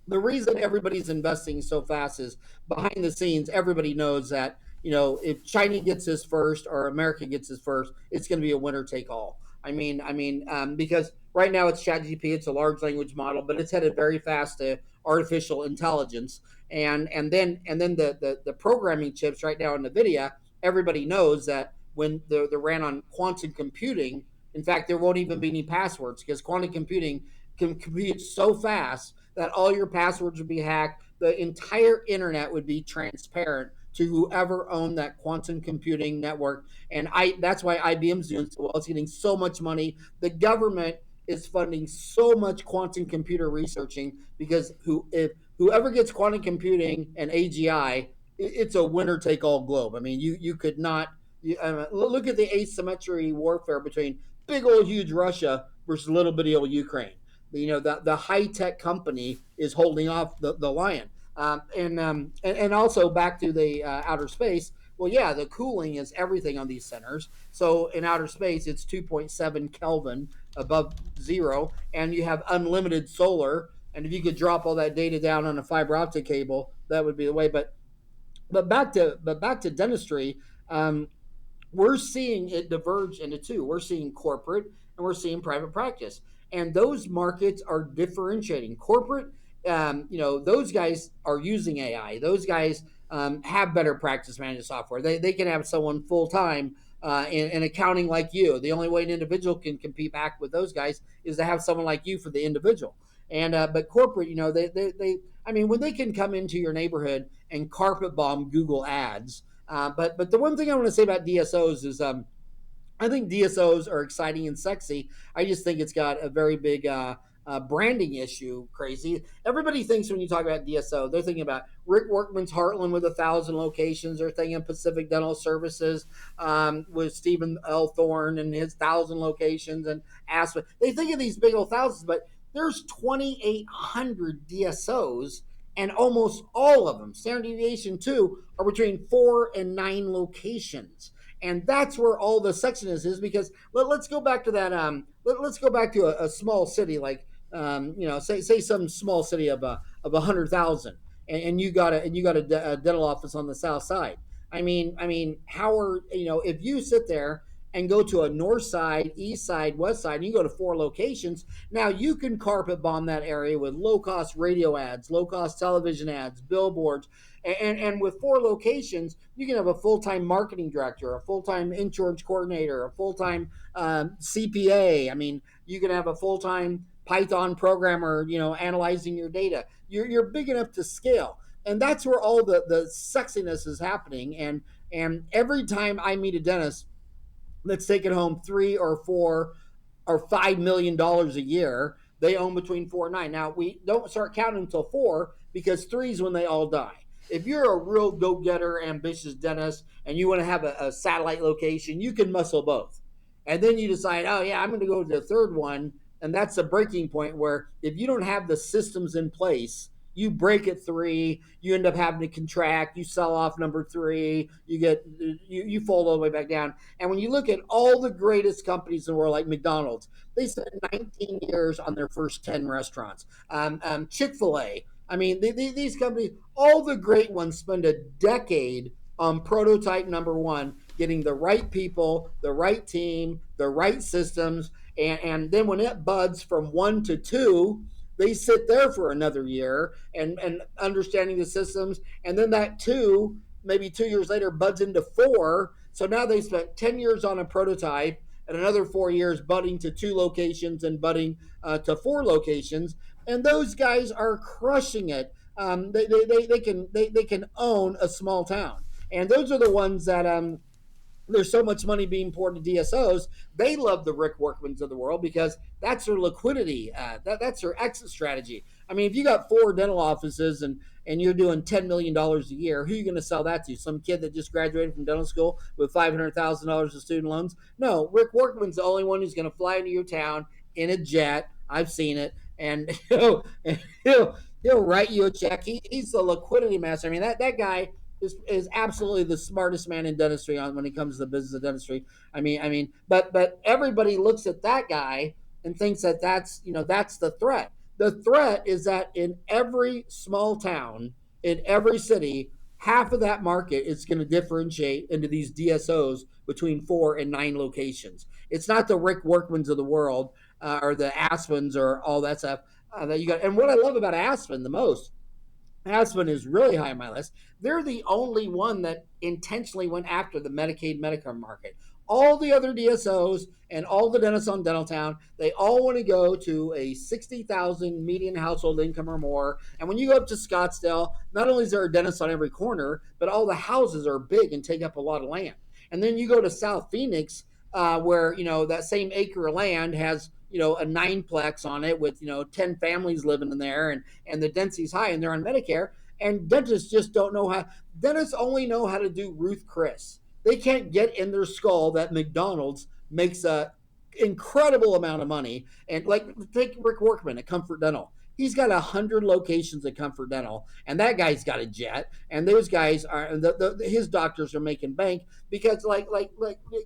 the reason everybody's investing so fast is behind the scenes. Everybody knows that if China gets this first or America gets this first, it's going to be a winner take all. Because right now it's ChatGPT, it's a large language model, but it's headed very fast to artificial intelligence, and then the programming chips right now in NVIDIA. Everybody knows that when they're ran on quantum computing, in fact, there won't even be any passwords because quantum computing can compute so fast that all your passwords would be hacked. The entire internet would be transparent to whoever owned that quantum computing network. And that's why IBM's doing so well. It's getting so much money. The government is funding so much quantum computer researching because if whoever gets quantum computing and AGI, it's a winner take all globe. I mean, you could not look at the asymmetry warfare between big old huge Russia versus little bitty old Ukraine. The high tech company is holding off the lion. And also back to the outer space. Well, yeah, the cooling is everything on these centers. So in outer space, it's 2.7 Kelvin above zero, and you have unlimited solar. And if you could drop all that data down on a fiber optic cable, that would be the way. But back to dentistry. We're seeing it diverge into two. We're seeing corporate and we're seeing private practice, and those markets are differentiating. Corporate, those guys are using AI. Those guys have better practice management software. They can have someone full time in accounting like you. The only way an individual can compete back with those guys is to have someone like you for the individual. And but corporate, when they can come into your neighborhood and carpet bomb Google Ads. But the one thing I want to say about DSOs is I think DSOs are exciting and sexy. I just think it's got a very big branding issue. Crazy. Everybody thinks when you talk about DSO, they're thinking about Rick Workman's Heartland with 1,000 locations. They're thinking Pacific Dental Services with Stephen L. Thorne and his 1,000 locations and Aspen. They think of these big old thousands, but there's 2,800 DSOs, and almost all of them, standard deviation 2, are between 4 and 9 locations. And that's where all the sexiness is, because let's go back to that. Let's go back to a small city like say some small city of 100,000, and you got a dental office on the south side. Howard, if you sit there and go to a north side, east side, west side, and you go to 4 locations, now you can carpet bomb that area with low-cost radio ads, low-cost television ads, billboards, and with 4 locations, you can have a full-time marketing director, a full-time insurance coordinator, a full-time CPA. You can have a full-time Python programmer, analyzing your data. You're big enough to scale. And that's where all the sexiness is happening. And every time I meet a dentist, let's take it home $3 or $4 or $5 million a year, they own between 4 and 9. Now, we don't start counting until 4, because 3 is when they all die. If you're a real go-getter, ambitious dentist, and you want to have a satellite location, you can muscle both. And then you decide, oh yeah, I'm going to go to the third one. And that's the breaking point where if you don't have the systems in place You break at 3, you end up having to contract, you sell off number 3, you fold all the way back down. And when you look at all the greatest companies in the world, like McDonald's, they spent 19 years on their first 10 restaurants. Chick-fil-A, I mean, these companies, all the great ones spend a decade on prototype number 1, getting the right people, the right team, the right systems, and then when it buds from 1 to 2, they sit there for another year and understanding the systems, and then that 2, maybe 2 years later, buds into 4. So now they spent 10 years on a prototype and another 4 years budding to 2 locations and budding to 4 locations, and those guys are crushing it. They can own a small town, and those are the ones that there's so much money being poured to DSOs. They love the Rick Workmans of the world because that's their liquidity. That's their exit strategy. I mean, if you got 4 dental offices and you're doing $10 million a year, who are you going to sell that to? Some kid that just graduated from dental school with $500,000 of student loans? No, Rick Workman's the only one who's going to fly into your town in a jet. I've seen it. And he'll write you a check. He's the liquidity master. I mean, that guy is absolutely the smartest man in dentistry when it comes to the business of dentistry. But everybody looks at that guy and thinks that that's the threat. The threat is that in every small town, in every city, half of that market is going to differentiate into these DSOs between 4 and 9 locations. It's not the Rick Workmans of the world or the Aspens or all that stuff that you got. And what I love about Aspen the most, Aspen is really high on my list. They're the only one that intentionally went after the Medicaid, Medicare market. All the other DSOs and all the dentists on Dentaltown, they all want to go to a 60,000 median household income or more. And when you go up to Scottsdale, not only is there a dentist on every corner, but all the houses are big and take up a lot of land. And then you go to South Phoenix, where that same acre of land has a 9-plex on it with 10 families living in there, and the density's high, and they're on Medicare, and dentists just don't know how. Dentists only know how to do Ruth Chris. They can't get in their skull that McDonald's makes a incredible amount of money. And like, take Rick Workman at Comfort Dental. He's got 100 locations at Comfort Dental, and that guy's got a jet. And those guys are his doctors are making bank because like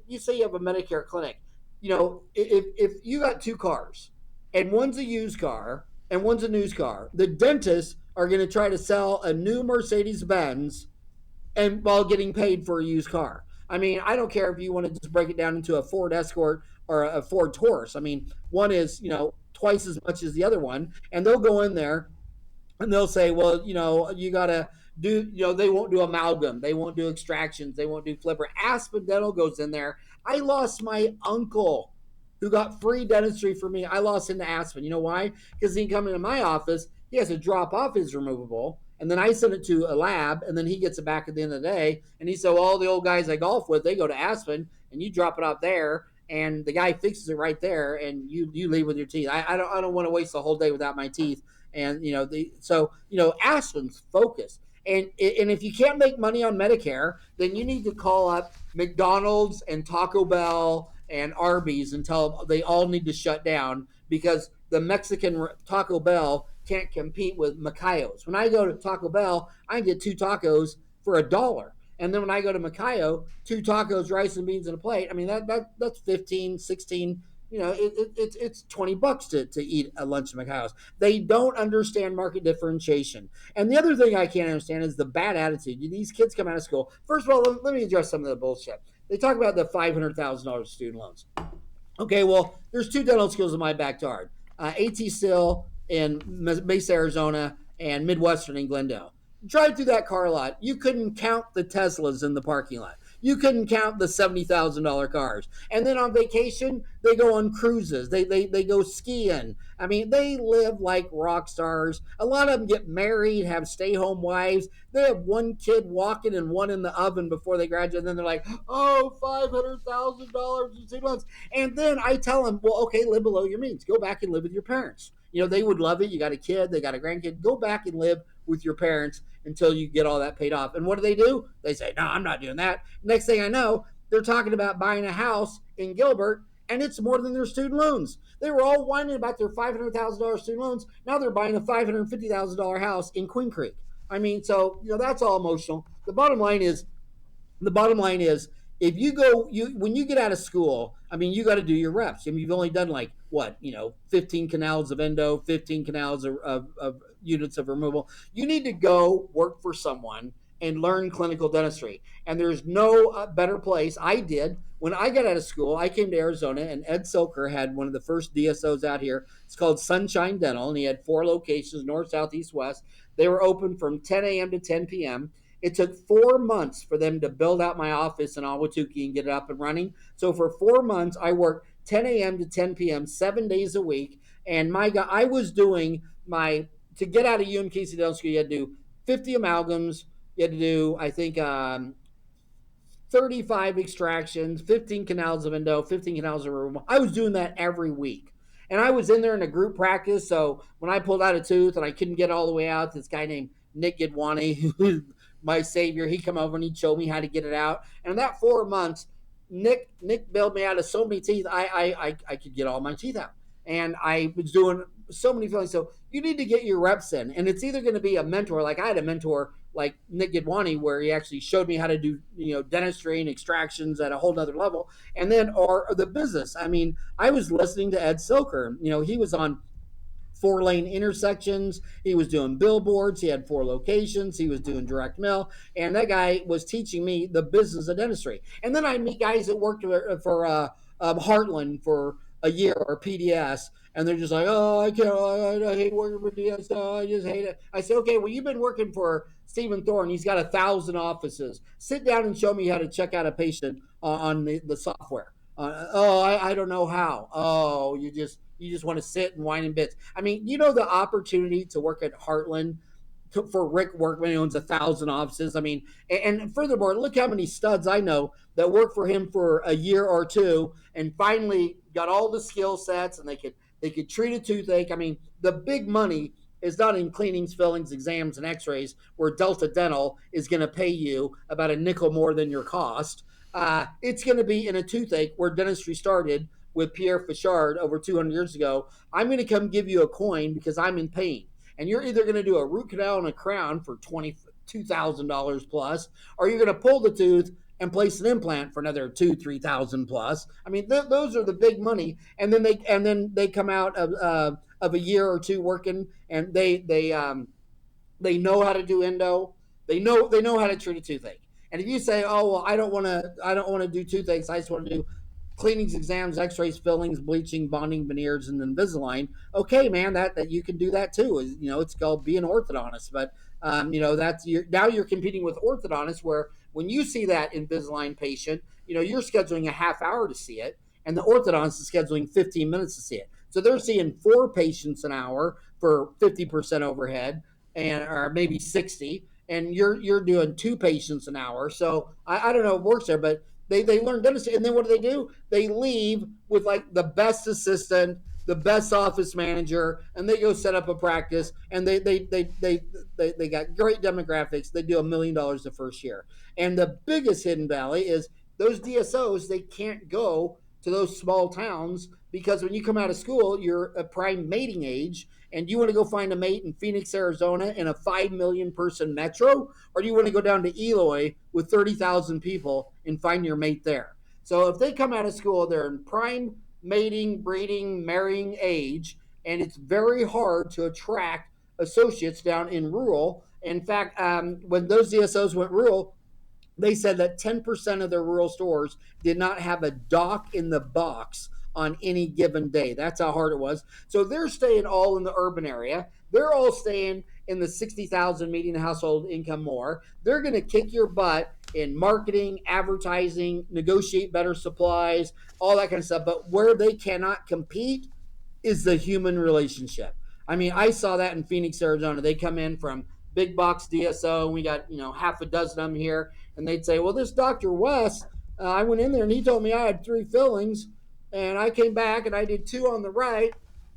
you say you have a Medicare clinic. If you got 2 cars and one's a used car and one's a new car, the dentists are going to try to sell a new Mercedes-Benz and while getting paid for a used car. I mean, I don't care if you want to just break it down into a Ford Escort or a Ford Taurus. I mean, one is, twice as much as the other one, and they'll go in there and they'll say, well, you got to do, they won't do amalgam. They won't do extractions. They won't do flipper. Aspen Dental goes in there. I lost my uncle who got free dentistry for me. I lost him to Aspen. You know why? Because he come into my office, he has to drop off his removable, and then I send it to a lab, and then he gets it back at the end of the day. And he said, well, all the old guys I golf with, they go to Aspen, and you drop it off there, and the guy fixes it right there, and you leave with your teeth. I don't want to waste the whole day without my teeth. And Aspen's focused. And if you can't make money on Medicare, then you need to call up McDonald's and Taco Bell and Arby's and tell them they all need to shut down because the Mexican Taco Bell can't compete with Macayo's. When I go to Taco Bell, I can get 2 tacos for $1. And then when I go to Macayo, 2 tacos, rice and beans, and a plate. I mean, that's 15, 16. It's $20 to eat a lunch at Macayo's. They don't understand market differentiation. And the other thing I can't understand is the bad attitude. These kids come out of school. First of all, let me address some of the bullshit. They talk about the $500,000 student loans. Okay, well, there's 2 dental schools in my backyard. AT Still in Mesa, Arizona, and Midwestern in Glendale. Drive through that car lot. You couldn't count the Teslas in the parking lot. You couldn't count the $70,000 cars. And then on vacation, they go on cruises. They go skiing. I mean, they live like rock stars. A lot of them get married, have stay-home wives. They have 1 kid walking and 1 in the oven before they graduate. And then they're like, oh, $500,000 in 6 months. And then I tell them, well, okay, live below your means. Go back and live with your parents. They would love it. You got a kid, they got a grandkid. Go back and live with your parents until you get all that paid off. And what do? They say, no, I'm not doing that. Next thing I know, they're talking about buying a house in Gilbert, and it's more than their student loans. They were all whining about their $500,000 student loans. Now they're buying a $550,000 house in Queen Creek. I mean, so that's all emotional. The bottom line is if you go you when you get out of school, I mean, you got to do your reps. I mean, you've only done like what, 15 canals of endo, 15 canals of units of removal. You need to go work for someone and learn clinical dentistry. And there's no better place. I did when I got out of school. I came to Arizona, and Ed Silker had one of the first DSOs out here. It's called Sunshine Dental, and he had 4 locations: north, south, east, west. They were open from 10 a.m. to 10 p.m. It took 4 months for them to build out my office in Ahwatukee and get it up and running. So for 4 months, I worked 10 a.m. to 10 p.m., 7 days a week. And my God, I was doing to get out of UMKC Dental School, you had to do 50 amalgams. You had to do, I think, 35 extractions, 15 canals of endo, 15 canals of removal. I was doing that every week. And I was in there in a group practice. So when I pulled out a tooth and I couldn't get all the way out, this guy named Nick Gidwani, who my savior, he'd come over and he'd show me how to get it out. And in that 4 months, Nick bailed me out of so many teeth, I could get all my teeth out. And I was doing so many feelings. So you need to get your reps in. And it's either going to be a mentor, like I had a mentor like Nick Gidwani, where he actually showed me how to do, dentistry and extractions at a whole nother level. And then, or the business. I mean, I was listening to Ed Silker. He was on 4-lane intersections. He was doing billboards. He had 4 locations. He was doing direct mail. And that guy was teaching me the business of dentistry. And then I meet guys that worked for Heartland for a year, or PDS. And they're just like, oh, I can't, I hate working for DSO. I just hate it. I said, okay, well, you've been working for Stephen Thorne. He's got 1,000 offices. Sit down and show me how to check out a patient on the software. I don't know how. Oh, you just want to sit and whine in bits. I mean, the opportunity to work at Heartland for Rick Workman, who owns 1,000 offices. I mean, and furthermore, look how many studs I know that worked for him for a year or two and finally got all the skill sets, and they could treat a toothache. I mean, the big money is not in cleanings, fillings, exams, and x-rays, where Delta Dental is going to pay you about a nickel more than your cost. It's going to be in a toothache, where dentistry started with Pierre Fichard over 200 years ago. I'm going to come give you a coin because I'm in pain. And you're either going to do a root canal and a crown for $22,000 plus, or you're going to pull the tooth and place an implant for another $2,000-3,000 plus. I mean, those are the big money. And then they come out of a year or two working, and they know how to do endo. They know how to treat a toothache. And if you say, oh well, I don't want to do toothaches, I just want to do cleanings, exams, x-rays, fillings, bleaching, bonding, veneers, and Invisalign. Okay, man, that you can do that too. It's called being an orthodontist. But now you're competing with orthodontists, where when you see that Invisalign patient, you're scheduling a half hour to see it, and the orthodontist is scheduling 15 minutes to see it. So they're seeing 4 patients an hour for 50% overhead, or maybe 60, and you're doing 2 patients an hour. So I don't know if it works there, but they learn dentistry, and then what do? They leave with like the best assistant, the best office manager, and they go set up a practice, and they got great demographics. They do $1 million the first year. And the biggest hidden valley is those DSOs. They can't go to those small towns, because when you come out of school, you're a prime mating age, and you want to go find a mate in Phoenix, Arizona in a 5 million person metro, or do you want to go down to Eloy with 30,000 people and find your mate there? So if they come out of school, they're in prime mating, breeding, marrying age, and it's very hard to attract associates down in rural. In fact, when those DSOs went rural, they said that 10% of their rural stores did not have a dock in the box on any given day. That's how hard it was. So they're staying all in the urban area. They're all staying in the 60,000 median household income more. They're going to kick your butt in marketing, advertising, negotiate better supplies, all that kind of stuff. But where they cannot compete is the human relationship. I mean, I saw that in Phoenix, Arizona. They come in from big box DSO, and we got, half a dozen of them here. And they'd say, well, this Dr. Wes, I went in there and he told me I had 3 fillings, and I came back and I did 2 on the right.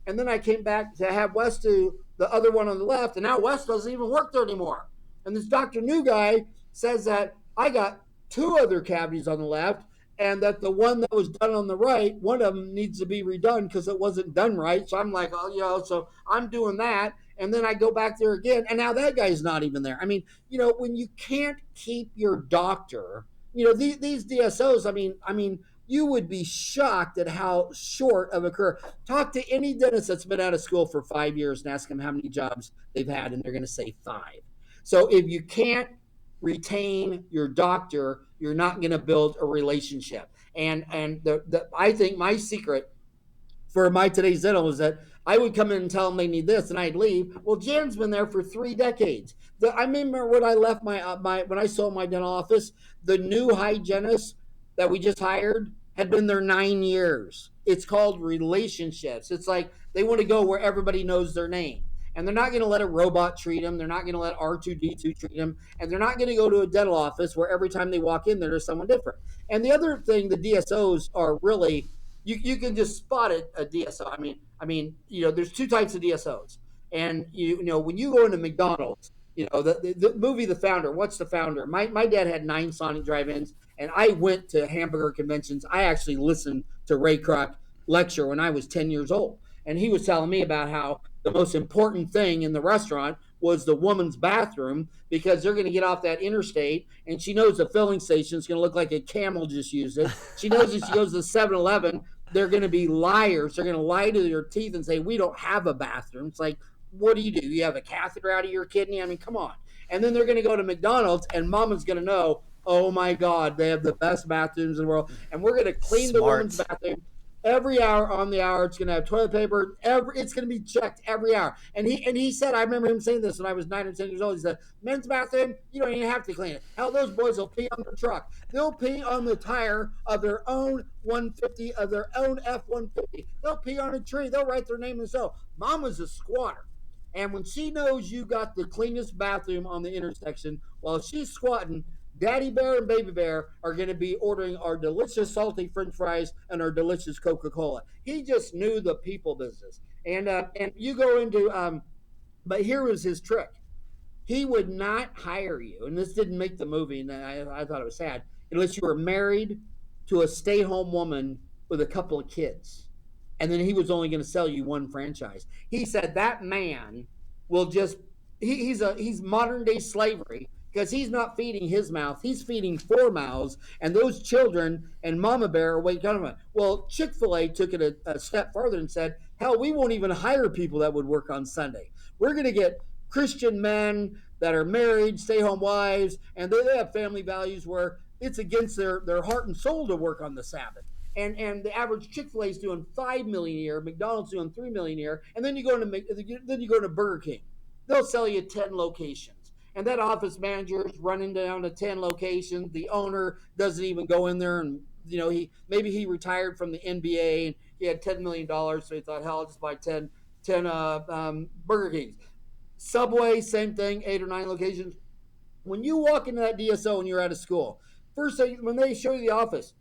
And then I came back to have Wes do the other one on the left. And now Wes doesn't even work there anymore. And this Dr. New guy says that I got 2 other cavities on the left and that the one that was done on the right, one of them needs to be redone because it wasn't done right. So I'm like, oh, so I'm doing that. And then I go back there again, and now that guy's not even there. I mean, when you can't keep your doctor, these DSOs, I mean, you would be shocked at how short of a career. Talk to any dentist that's been out of school for 5 years and ask them how many jobs they've had, and they're going to say 5. So if you can't retain your doctor, you're not going to build a relationship. And I think my secret for my today's dental is that I would come in and tell them they need this, and I'd leave. Well, Jan's been there for 3 decades. I remember when I left when I sold my dental office, the new hygienist that we just hired had been there 9 years. It's called relationships. It's like they want to go where everybody knows their name. And they're not going to let a robot treat them. They're not going to let R2D2 treat them. And they're not going to go to a dental office where every time they walk in, there's someone different. And the other thing, the DSOs are really, you can just spot a DSO. I mean, there's 2 types of DSOs. And, when you go into McDonald's, the movie The Founder, what's The Founder? My dad had 9 Sonic drive-ins, and I went to hamburger conventions. I actually listened to Ray Kroc lecture when I was 10 years old. And he was telling me about how the most important thing in the restaurant was the woman's bathroom, because they're going to get off that interstate, and she knows the filling station is going to look like a camel just used it. She knows if she goes to 7-Eleven, they're going to be liars. They're going to lie to their teeth and say, we don't have a bathroom. It's like, what do? You have a catheter out of your kidney? I mean, come on. And then they're going to go to McDonald's, and mama's going to know, oh my God, they have the best bathrooms in the world. And we're going to clean the woman's bathroom every hour on the hour. It's going to have toilet paper. It's going to be checked every hour. And he said, I remember him saying this when I was 9 or 10 years old. He said, men's bathroom, you don't even have to clean it. Hell, those boys will pee on their truck. They'll pee on the tire of their own 150, of their own F-150. They'll pee on a tree. They'll write their name themselves. Mama's a squatter. And when she knows you got the cleanest bathroom on the intersection, while she's squatting, Daddy Bear and Baby Bear are going to be ordering our delicious salty French fries and our delicious Coca-Cola. He just knew the people business. And you go into, but here was his trick. He would not hire you, and this didn't make the movie, and I thought it was sad, unless you were married to a stay-home woman with a couple of kids. And then he was only going to sell you 1 franchise. He said that man will just, he's modern day slavery, because he's not feeding his mouth. He's feeding 4 mouths, and those children and Mama Bear are waiting on him. Well, Chick-fil-A took it a step further and said, hell, we won't even hire people that would work on Sunday. We're going to get Christian men that are married, stay-home wives, and they have family values where it's against their heart and soul to work on the Sabbath. And the average Chick-fil-A is doing $5 million a year, McDonald's doing $3 million a year, and then you go to Burger King. They'll sell you 10 locations. And that office manager is running down to 10 locations. The owner doesn't even go in there, and maybe he retired from the NBA and he had $10 million, so he thought, hell, I'll just buy 10 Burger Kings. Subway, same thing, 8 or 9 locations. When you walk into that DSO and you're out of school, first thing, when they show you the office,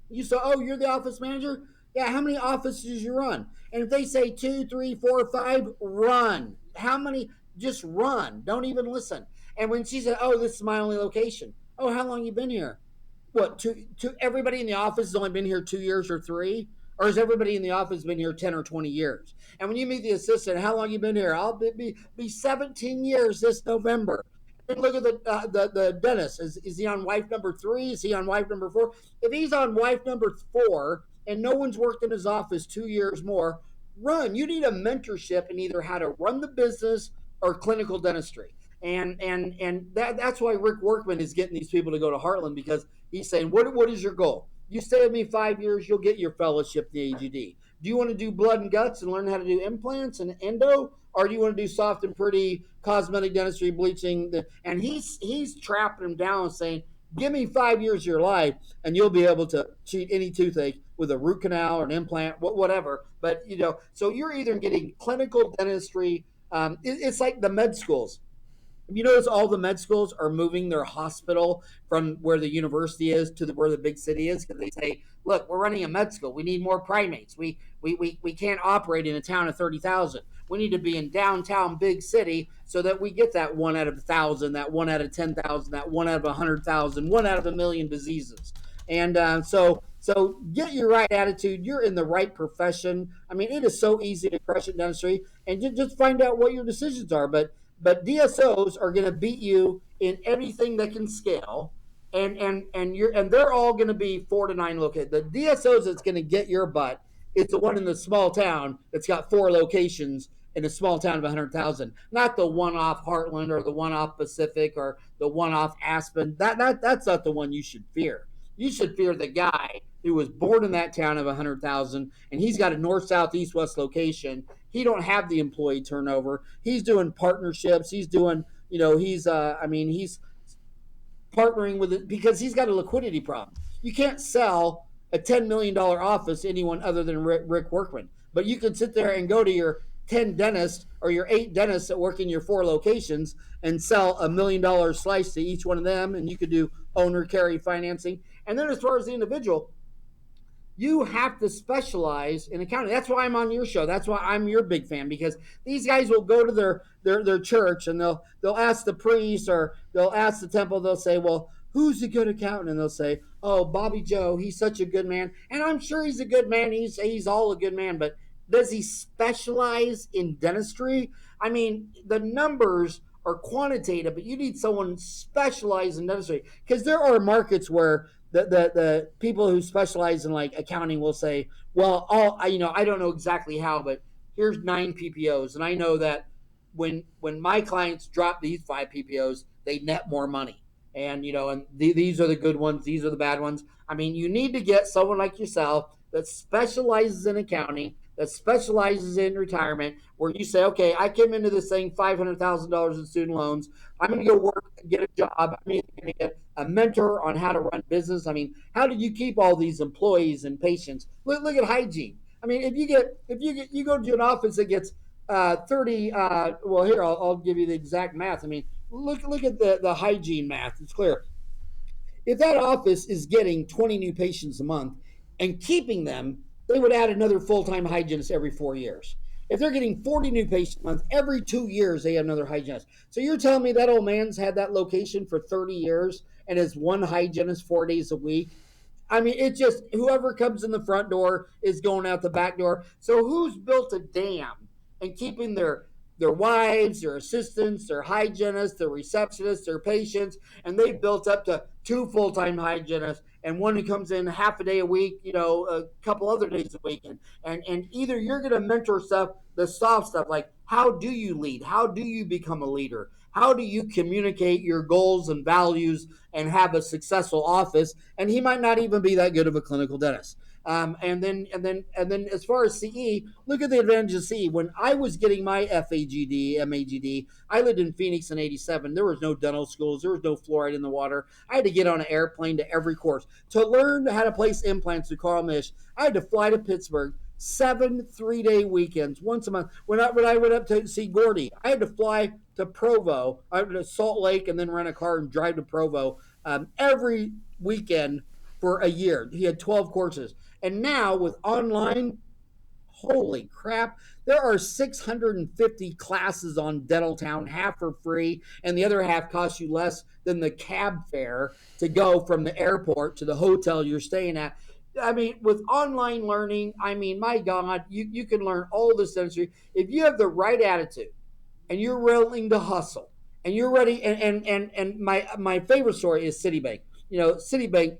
you say, oh, you're the office manager? Yeah, how many offices you run? And if they say 2, 3, 4, 5, run. How many? Just run. Don't even listen. And when she said, oh, this is my only location. Oh, how long you been here? What, everybody in the office has only been here 2 years or 3? Or has everybody in the office been here 10 or 20 years? And when you meet the assistant, how long you been here? I'll be 17 years this November. And look at the dentist. Is he on wife number 3? Is he on wife number 4? If he's on wife number 4 and no one's worked in his office 2 years more, run. You need a mentorship in either how to run the business or clinical dentistry. And that's why Rick Workman is getting these people to go to Heartland, because he's saying, what is your goal? You stay with me 5 years, you'll get your fellowship in the AGD. Do you want to do blood and guts and learn how to do implants and endo? Or do you want to do soft and pretty cosmetic dentistry, bleaching? And he's trapping them down, saying, give me 5 years of your life and you'll be able to treat any toothache with a root canal or an implant, whatever. But, so you're either getting clinical dentistry. It's like the med schools. You notice all the med schools are moving their hospital from where the university is to where the big city is, because they say, look, we're running a med school. We need more primates. We can't operate in a town of 30,000. We need to be in downtown big city so that we get that 1 out of 1,000, that 1 out of 10,000, that 1 out of 100,000, 1 out of 1,000,000 diseases. And so get your right attitude. You're in the right profession. I mean, it is so easy to crush in dentistry, and just find out what your decisions are. But DSOs are going to beat you in everything that can scale, and they're all going to be 4 to 9 located. The DSOs that's going to get your butt is the one in the small town that's got 4 locations in a small town of 100,000, not the one-off Heartland or the one-off Pacific or the one-off Aspen. That's not the one you should fear. You should fear the guy who was born in that town of 100,000, and he's got a north, south, east, west location. He don't have the employee turnover. He's doing partnerships. He's doing, he's partnering with it because he's got a liquidity problem. You can't sell a $10 million office to anyone other than Rick Workman. But you can sit there and go to your 10 dentists or your 8 dentists that work in your 4 locations and sell $1 million slice to each one of them. And you could do owner carry financing. And then as far as the individual, you have to specialize in accounting. That's why I'm on your show. That's why I'm your big fan, because these guys will go to their church and they'll ask the priest or they'll ask the temple. They'll say, well, who's a good accountant? And they'll say, oh, Bobby Joe, he's such a good man. And I'm sure he's a good man. He's all a good man. But does he specialize in dentistry? I mean, the numbers are quantitative, but you need someone specialized in dentistry, because there are markets where the people who specialize in like accounting will say, well, I don't know exactly how, but here's 9 PPOs, and I know that when my clients drop these 5 PPOs, they net more money. And these are the good ones, these are the bad ones. I mean, you need to get someone like yourself that specializes in accounting, that specializes in retirement, where you say, okay, I came into this thing $500,000 in student loans. I'm going to go work, get a job. I'm going to get a mentor on how to run business. I mean, how do you keep all these employees and patients? Look at hygiene. I mean, if you go to an office that gets 30, well, here, I'll give you the exact math. I mean, look at the hygiene math. It's clear. If that office is getting 20 new patients a month and keeping them, they would add another full-time hygienist every 4 years. If they're getting 40 new patients a month, every 2 years they have another hygienist. So you're telling me that old man's had that location for 30 years and has one hygienist 4 days a week? I mean, it's just whoever comes in the front door is going out the back door. So who's built a dam and keeping their wives, their assistants, their hygienists, their receptionists, their patients, and they've built up to 2 full-time hygienists and one who comes in half a day a week, a couple other days a week. And either you're going to mentor stuff, the soft stuff, like how do you lead? How do you become a leader? How do you communicate your goals and values and have a successful office? And he might not even be that good of a clinical dentist. And then as far as CE, look at the advantage of CE. When I was getting my FAGD, MAGD, I lived in Phoenix in 87. There was no dental schools. There was no fluoride in the water. I had to get on an airplane to every course. To learn how to place implants to Carl Misch, I had to fly to Pittsburgh, 7 3-day weekends, once a month. When I went up to see Gordy, I had to fly to Provo, I went to Salt Lake, and then rent a car and drive to Provo every weekend for a year. He had 12 courses. And now with online, holy crap, there are 650 classes on Dentaltown, half for free, and the other half costs you less than the cab fare to go from the airport to the hotel you're staying at. I mean, with online learning, I mean, my God, you can learn all this dentistry. If you have the right attitude and you're willing to hustle and you're ready, and my favorite story is Citibank. Citibank,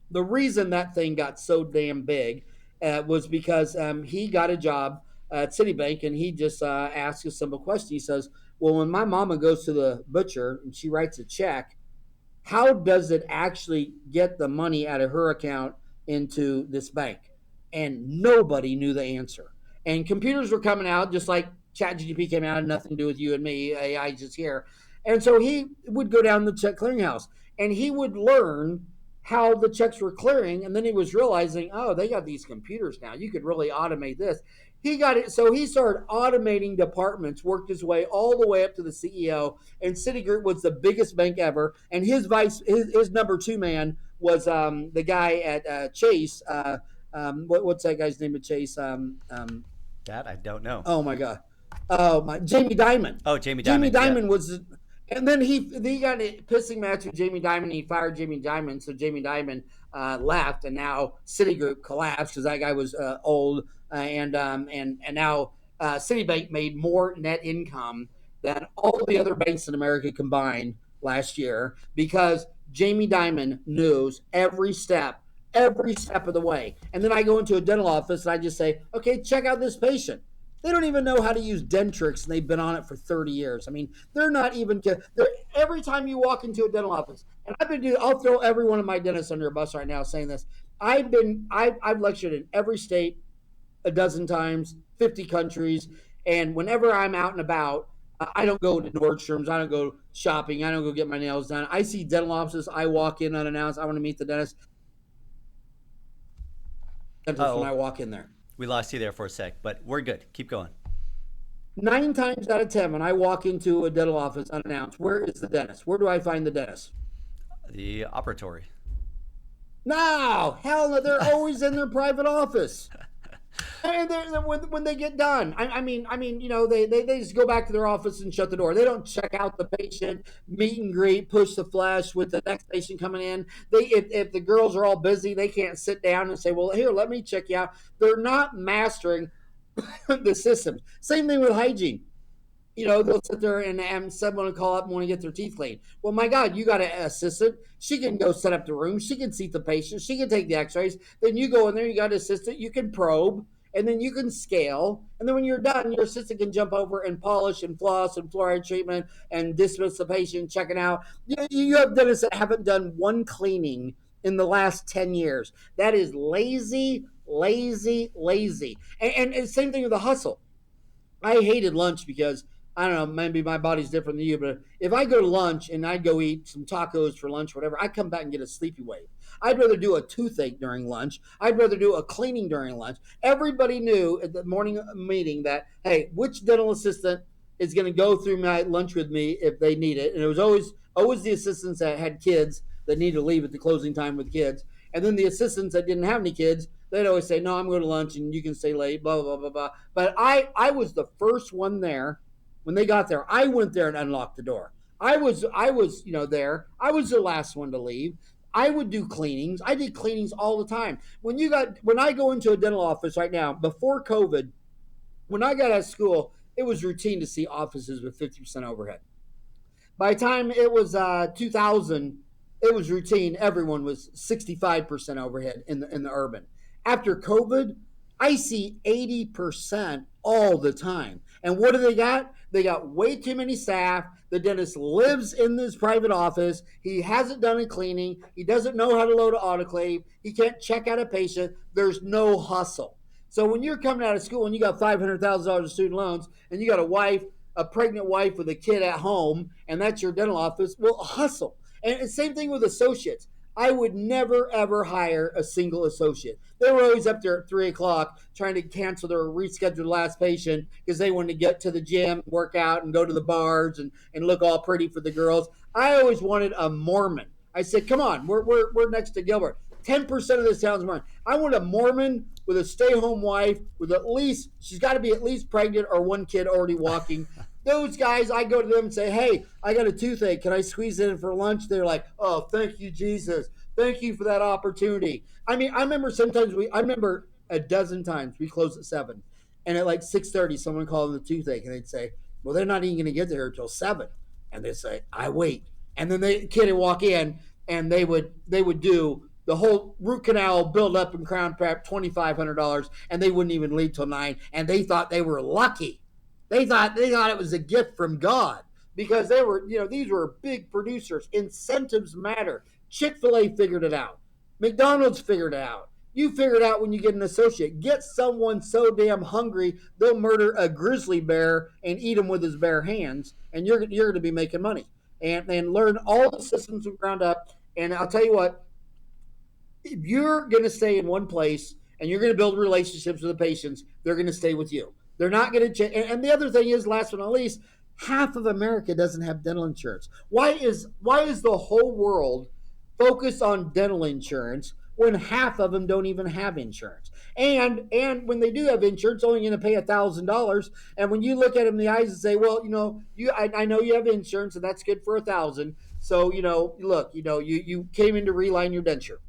the reason that thing got so damn big was because he got a job at Citibank, and he just asked a simple question. He says, well, when my mama goes to the butcher and she writes a check, how does it actually get the money out of her account into this bank? And nobody knew the answer. And computers were coming out, just like ChatGPT came out, nothing to do with you and me, AI just here. And so he would go down the check clearinghouse, and he would learn how the checks were clearing, and then he was realizing, oh, they got these computers now. You could really automate this. He got it, so he started automating departments, worked his way all the way up to the CEO, and Citigroup was the biggest bank ever. And his number 2 man was the guy at Chase. What's that guy's name at Chase? That I don't know. Oh my God. Jamie Dimon. Oh, Jamie Dimon. Jamie Dimon yeah. was And then he got a pissing match with Jamie Dimon. He fired Jamie Dimon, so Jamie Dimon left, and now Citigroup collapsed because that guy was old, and now Citibank made more net income than all the other banks in America combined last year because Jamie Dimon knows every step of the way. And then I go into a dental office and I just say, okay, check out this patient. They don't even know how to use Dentrix, and they've been on it for 30 years. I mean, they're not even. Every time you walk into a dental office, and I'll throw every one of my dentists under a bus right now saying this. I've lectured in every state a dozen times, 50 countries, and whenever I'm out and about, I don't go to Nordstrom's, I don't go shopping, I don't go get my nails done. I see dental offices, I walk in unannounced, I want to meet the dentist when I walk in there. We lost you there for a sec, but we're good. Keep going. 9 times out of 10, when I walk into a dental office unannounced, where is the dentist? Where do I find the dentist? The operatory. No, hell no, they're always in their private office. And when they get done, I mean, you know, they just go back to their office and shut the door. They don't check out the patient, meet and greet, push the flesh with the next patient coming in. If the girls are all busy, they can't sit down and say, well, here, let me check you out. They're not mastering the system. Same thing with hygiene. You know, they'll sit there and someone will call up and want to get their teeth cleaned. Well, my God, you got an assistant. She can go set up the room. She can seat the patient. She can take the x-rays. Then you go in there, you got an assistant. You can probe, and then you can scale. And then when you're done, your assistant can jump over and polish and floss and fluoride treatment and dismiss the patient, checking out. You have dentists that haven't done one cleaning in the last 10 years. That is lazy, lazy, lazy. And same thing with the hustle. I hated lunch because I don't know, maybe my body's different than you, but if I go to lunch and I go eat some tacos for lunch, whatever, I come back and get a sleepy wave. I'd rather do a toothache during lunch. I'd rather do a cleaning during lunch. Everybody knew at the morning meeting that, hey, which dental assistant is going to go through my lunch with me if they need it? And it was always the assistants that had kids that needed to leave at the closing time with kids. And then the assistants that didn't have any kids, they'd always say, no, I'm going to lunch and you can stay late, blah, blah, blah, blah. But I was the first one there. When they got there, I went there and unlocked the door. I was, there. I was the last one to leave. I would do cleanings. I did cleanings all the time. When I go into a dental office right now, before COVID, when I got out of school, it was routine to see offices with 50% overhead. By the time it was 2000, it was routine. Everyone was 65% overhead in the urban. After COVID, I see 80% all the time. And what do they got? They got way too many staff. The dentist lives in this private office. He hasn't done a cleaning. He doesn't know how to load an autoclave. He can't check out a patient. There's no hustle. So when you're coming out of school and you got $500,000 of student loans and you got a pregnant wife with a kid at home, and that's your dental office, well, hustle. And same thing with associates. I would never, ever hire a single associate. They were always up there at 3 o'clock trying to cancel their rescheduled last patient because they wanted to get to the gym, work out, and go to the bars and look all pretty for the girls. I always wanted a Mormon. I said, come on, we're next to Gilbert. 10% of this town's Mormon. I want a Mormon with a stay-home wife with she's got to be at least pregnant or one kid already walking. Those guys, I go to them and say, hey, I got a toothache. Can I squeeze it in for lunch? They're like, oh, thank you, Jesus. Thank you for that opportunity. I mean, I remember a dozen times we closed at 7. And at like 6:30, someone called the toothache. And they'd say, well, they're not even going to get there until 7. And they'd say, I wait. And then the kid would walk in and they would do the whole root canal, build up and crown prep, $2,500. And they wouldn't even leave till 9. And they thought they were lucky. They thought it was a gift from God because they were, these were big producers. Incentives matter. Chick-fil-A figured it out. McDonald's figured it out. You figure it out when you get an associate. Get someone so damn hungry they'll murder a grizzly bear and eat him with his bare hands, and you're going to be making money. And learn all the systems from ground up. And I'll tell you what, if you're going to stay in one place and you're going to build relationships with the patients, they're going to stay with you. They're not going to change. And the other thing is, last but not least, half of America doesn't have dental insurance. Why is the whole world focused on dental insurance when half of them don't even have insurance? And when they do have insurance, only going to pay $1,000. And when you look at them in the eyes and say, well, I know you have insurance, and that's good for $1,000. So look, you came in to reline your denture,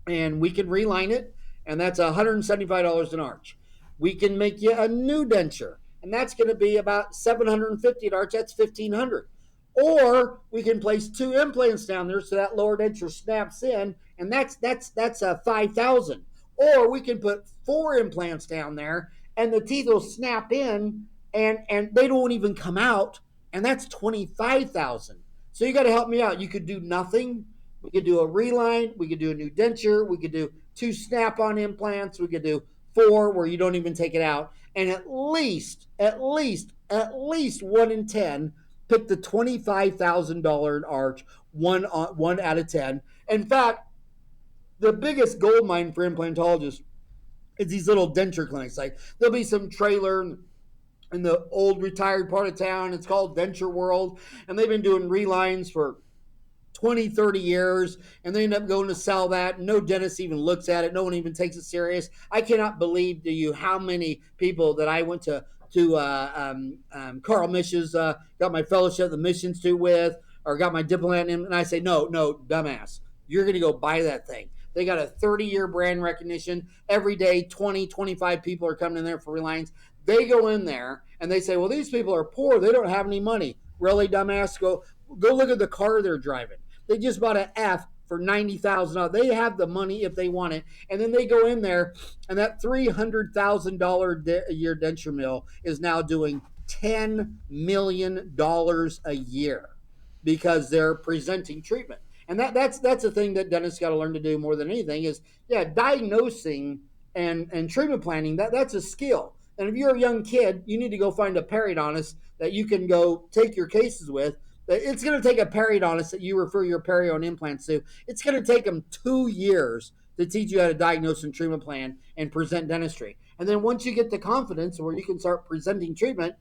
and we can reline it, and that's $175 an arch. We can make you a new denture, and that's going to be about $750 an arch. That's $1,500. Or we can place 2 implants down there so that lower denture snaps in, and that's $5,000. Or we can put 4 implants down there, and the teeth will snap in, and they don't even come out, and that's $25,000. So you got to help me out. You could do nothing. We could do a reline. We could do a new denture. We could do 2 snap-on implants. We could do 4 where you don't even take it out. And at least 1 in 10 pick the $25,000 arch, 1 out of 10. In fact, the biggest gold mine for implantologists is these little denture clinics. Like, there'll be some trailer in the old retired part of town. It's called Denture World, and they've been doing relines for 20, 30 years, and they end up going to sell that. No dentist even looks at it. No one even takes it serious. I cannot believe to you how many people that I went to Carl Mish's, got my fellowship at the Mission Institute with, or got my diploma in, and I say, no, dumbass. You're going to go buy that thing. They got a 30-year brand recognition. Every day, 20, 25 people are coming in there for relines. They go in there, and they say, well, these people are poor. They don't have any money. Really, dumbass? Go look at the car they're driving. They just bought an F for $90,000. They have the money if they want it. And then they go in there, and that $300,000 a year denture mill is now doing $10 million a year because they're presenting treatment. And that's the thing that dentists got to learn to do more than anything is, diagnosing and treatment planning. That's a skill. And if you're a young kid, you need to go find a periodontist that you can go take your cases with. It's going to take a periodontist that you refer your perio and implants to. It's going to take them 2 years to teach you how to diagnose and treatment plan and present dentistry. And then once you get the confidence where you can start presenting treatment,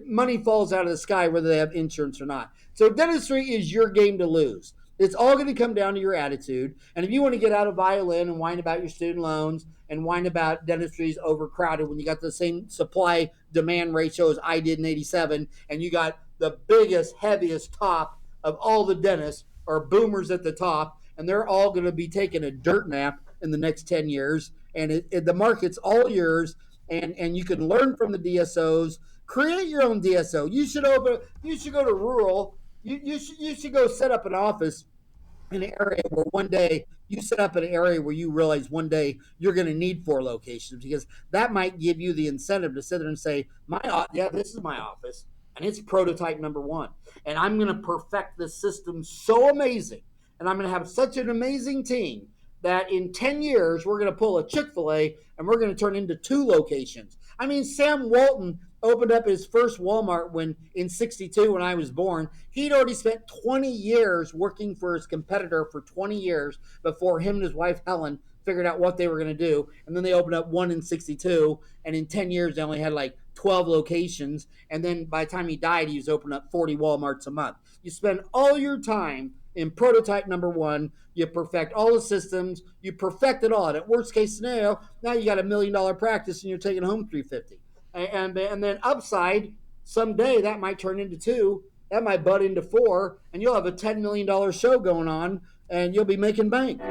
money falls out of the sky whether they have insurance or not. So dentistry is your game to lose. It's all going to come down to your attitude. And if you want to get out of violin and whine about your student loans and whine about dentistry is overcrowded when you got the same supply-demand ratio as I did in 87, and you got the biggest, heaviest top of all the dentists are boomers at the top, and they're all going to be taking a dirt nap in the next 10 years. And the market's all yours, and you can learn from the DSOs. Create your own DSO. You should go to rural. You should go set up an office in an area where one day you set up an area where you realize one day you're going to need 4 locations, because that might give you the incentive to sit there and say, this is my office, and it's prototype number 1. And I'm going to perfect this system so amazing, and I'm going to have such an amazing team that in 10 years, we're going to pull a Chick-fil-A and we're going to turn into 2 locations. I mean, Sam Walton opened up his first Walmart in 62 when I was born. He'd already spent 20 years working for his competitor for 20 years before him and his wife, Helen, figured out what they were going to do. And then they opened up one in 62. And in 10 years, they only had like 12 locations. And then by the time he died, he was opening up 40 Walmarts a month. You spend all your time in prototype number 1, you perfect all the systems, you perfect it all. And at worst case scenario, now you got $1 million practice and you're taking home $350. And then upside, someday that might turn into 2, that might butt into 4, and you'll have a $10 million show going on, and you'll be making bank.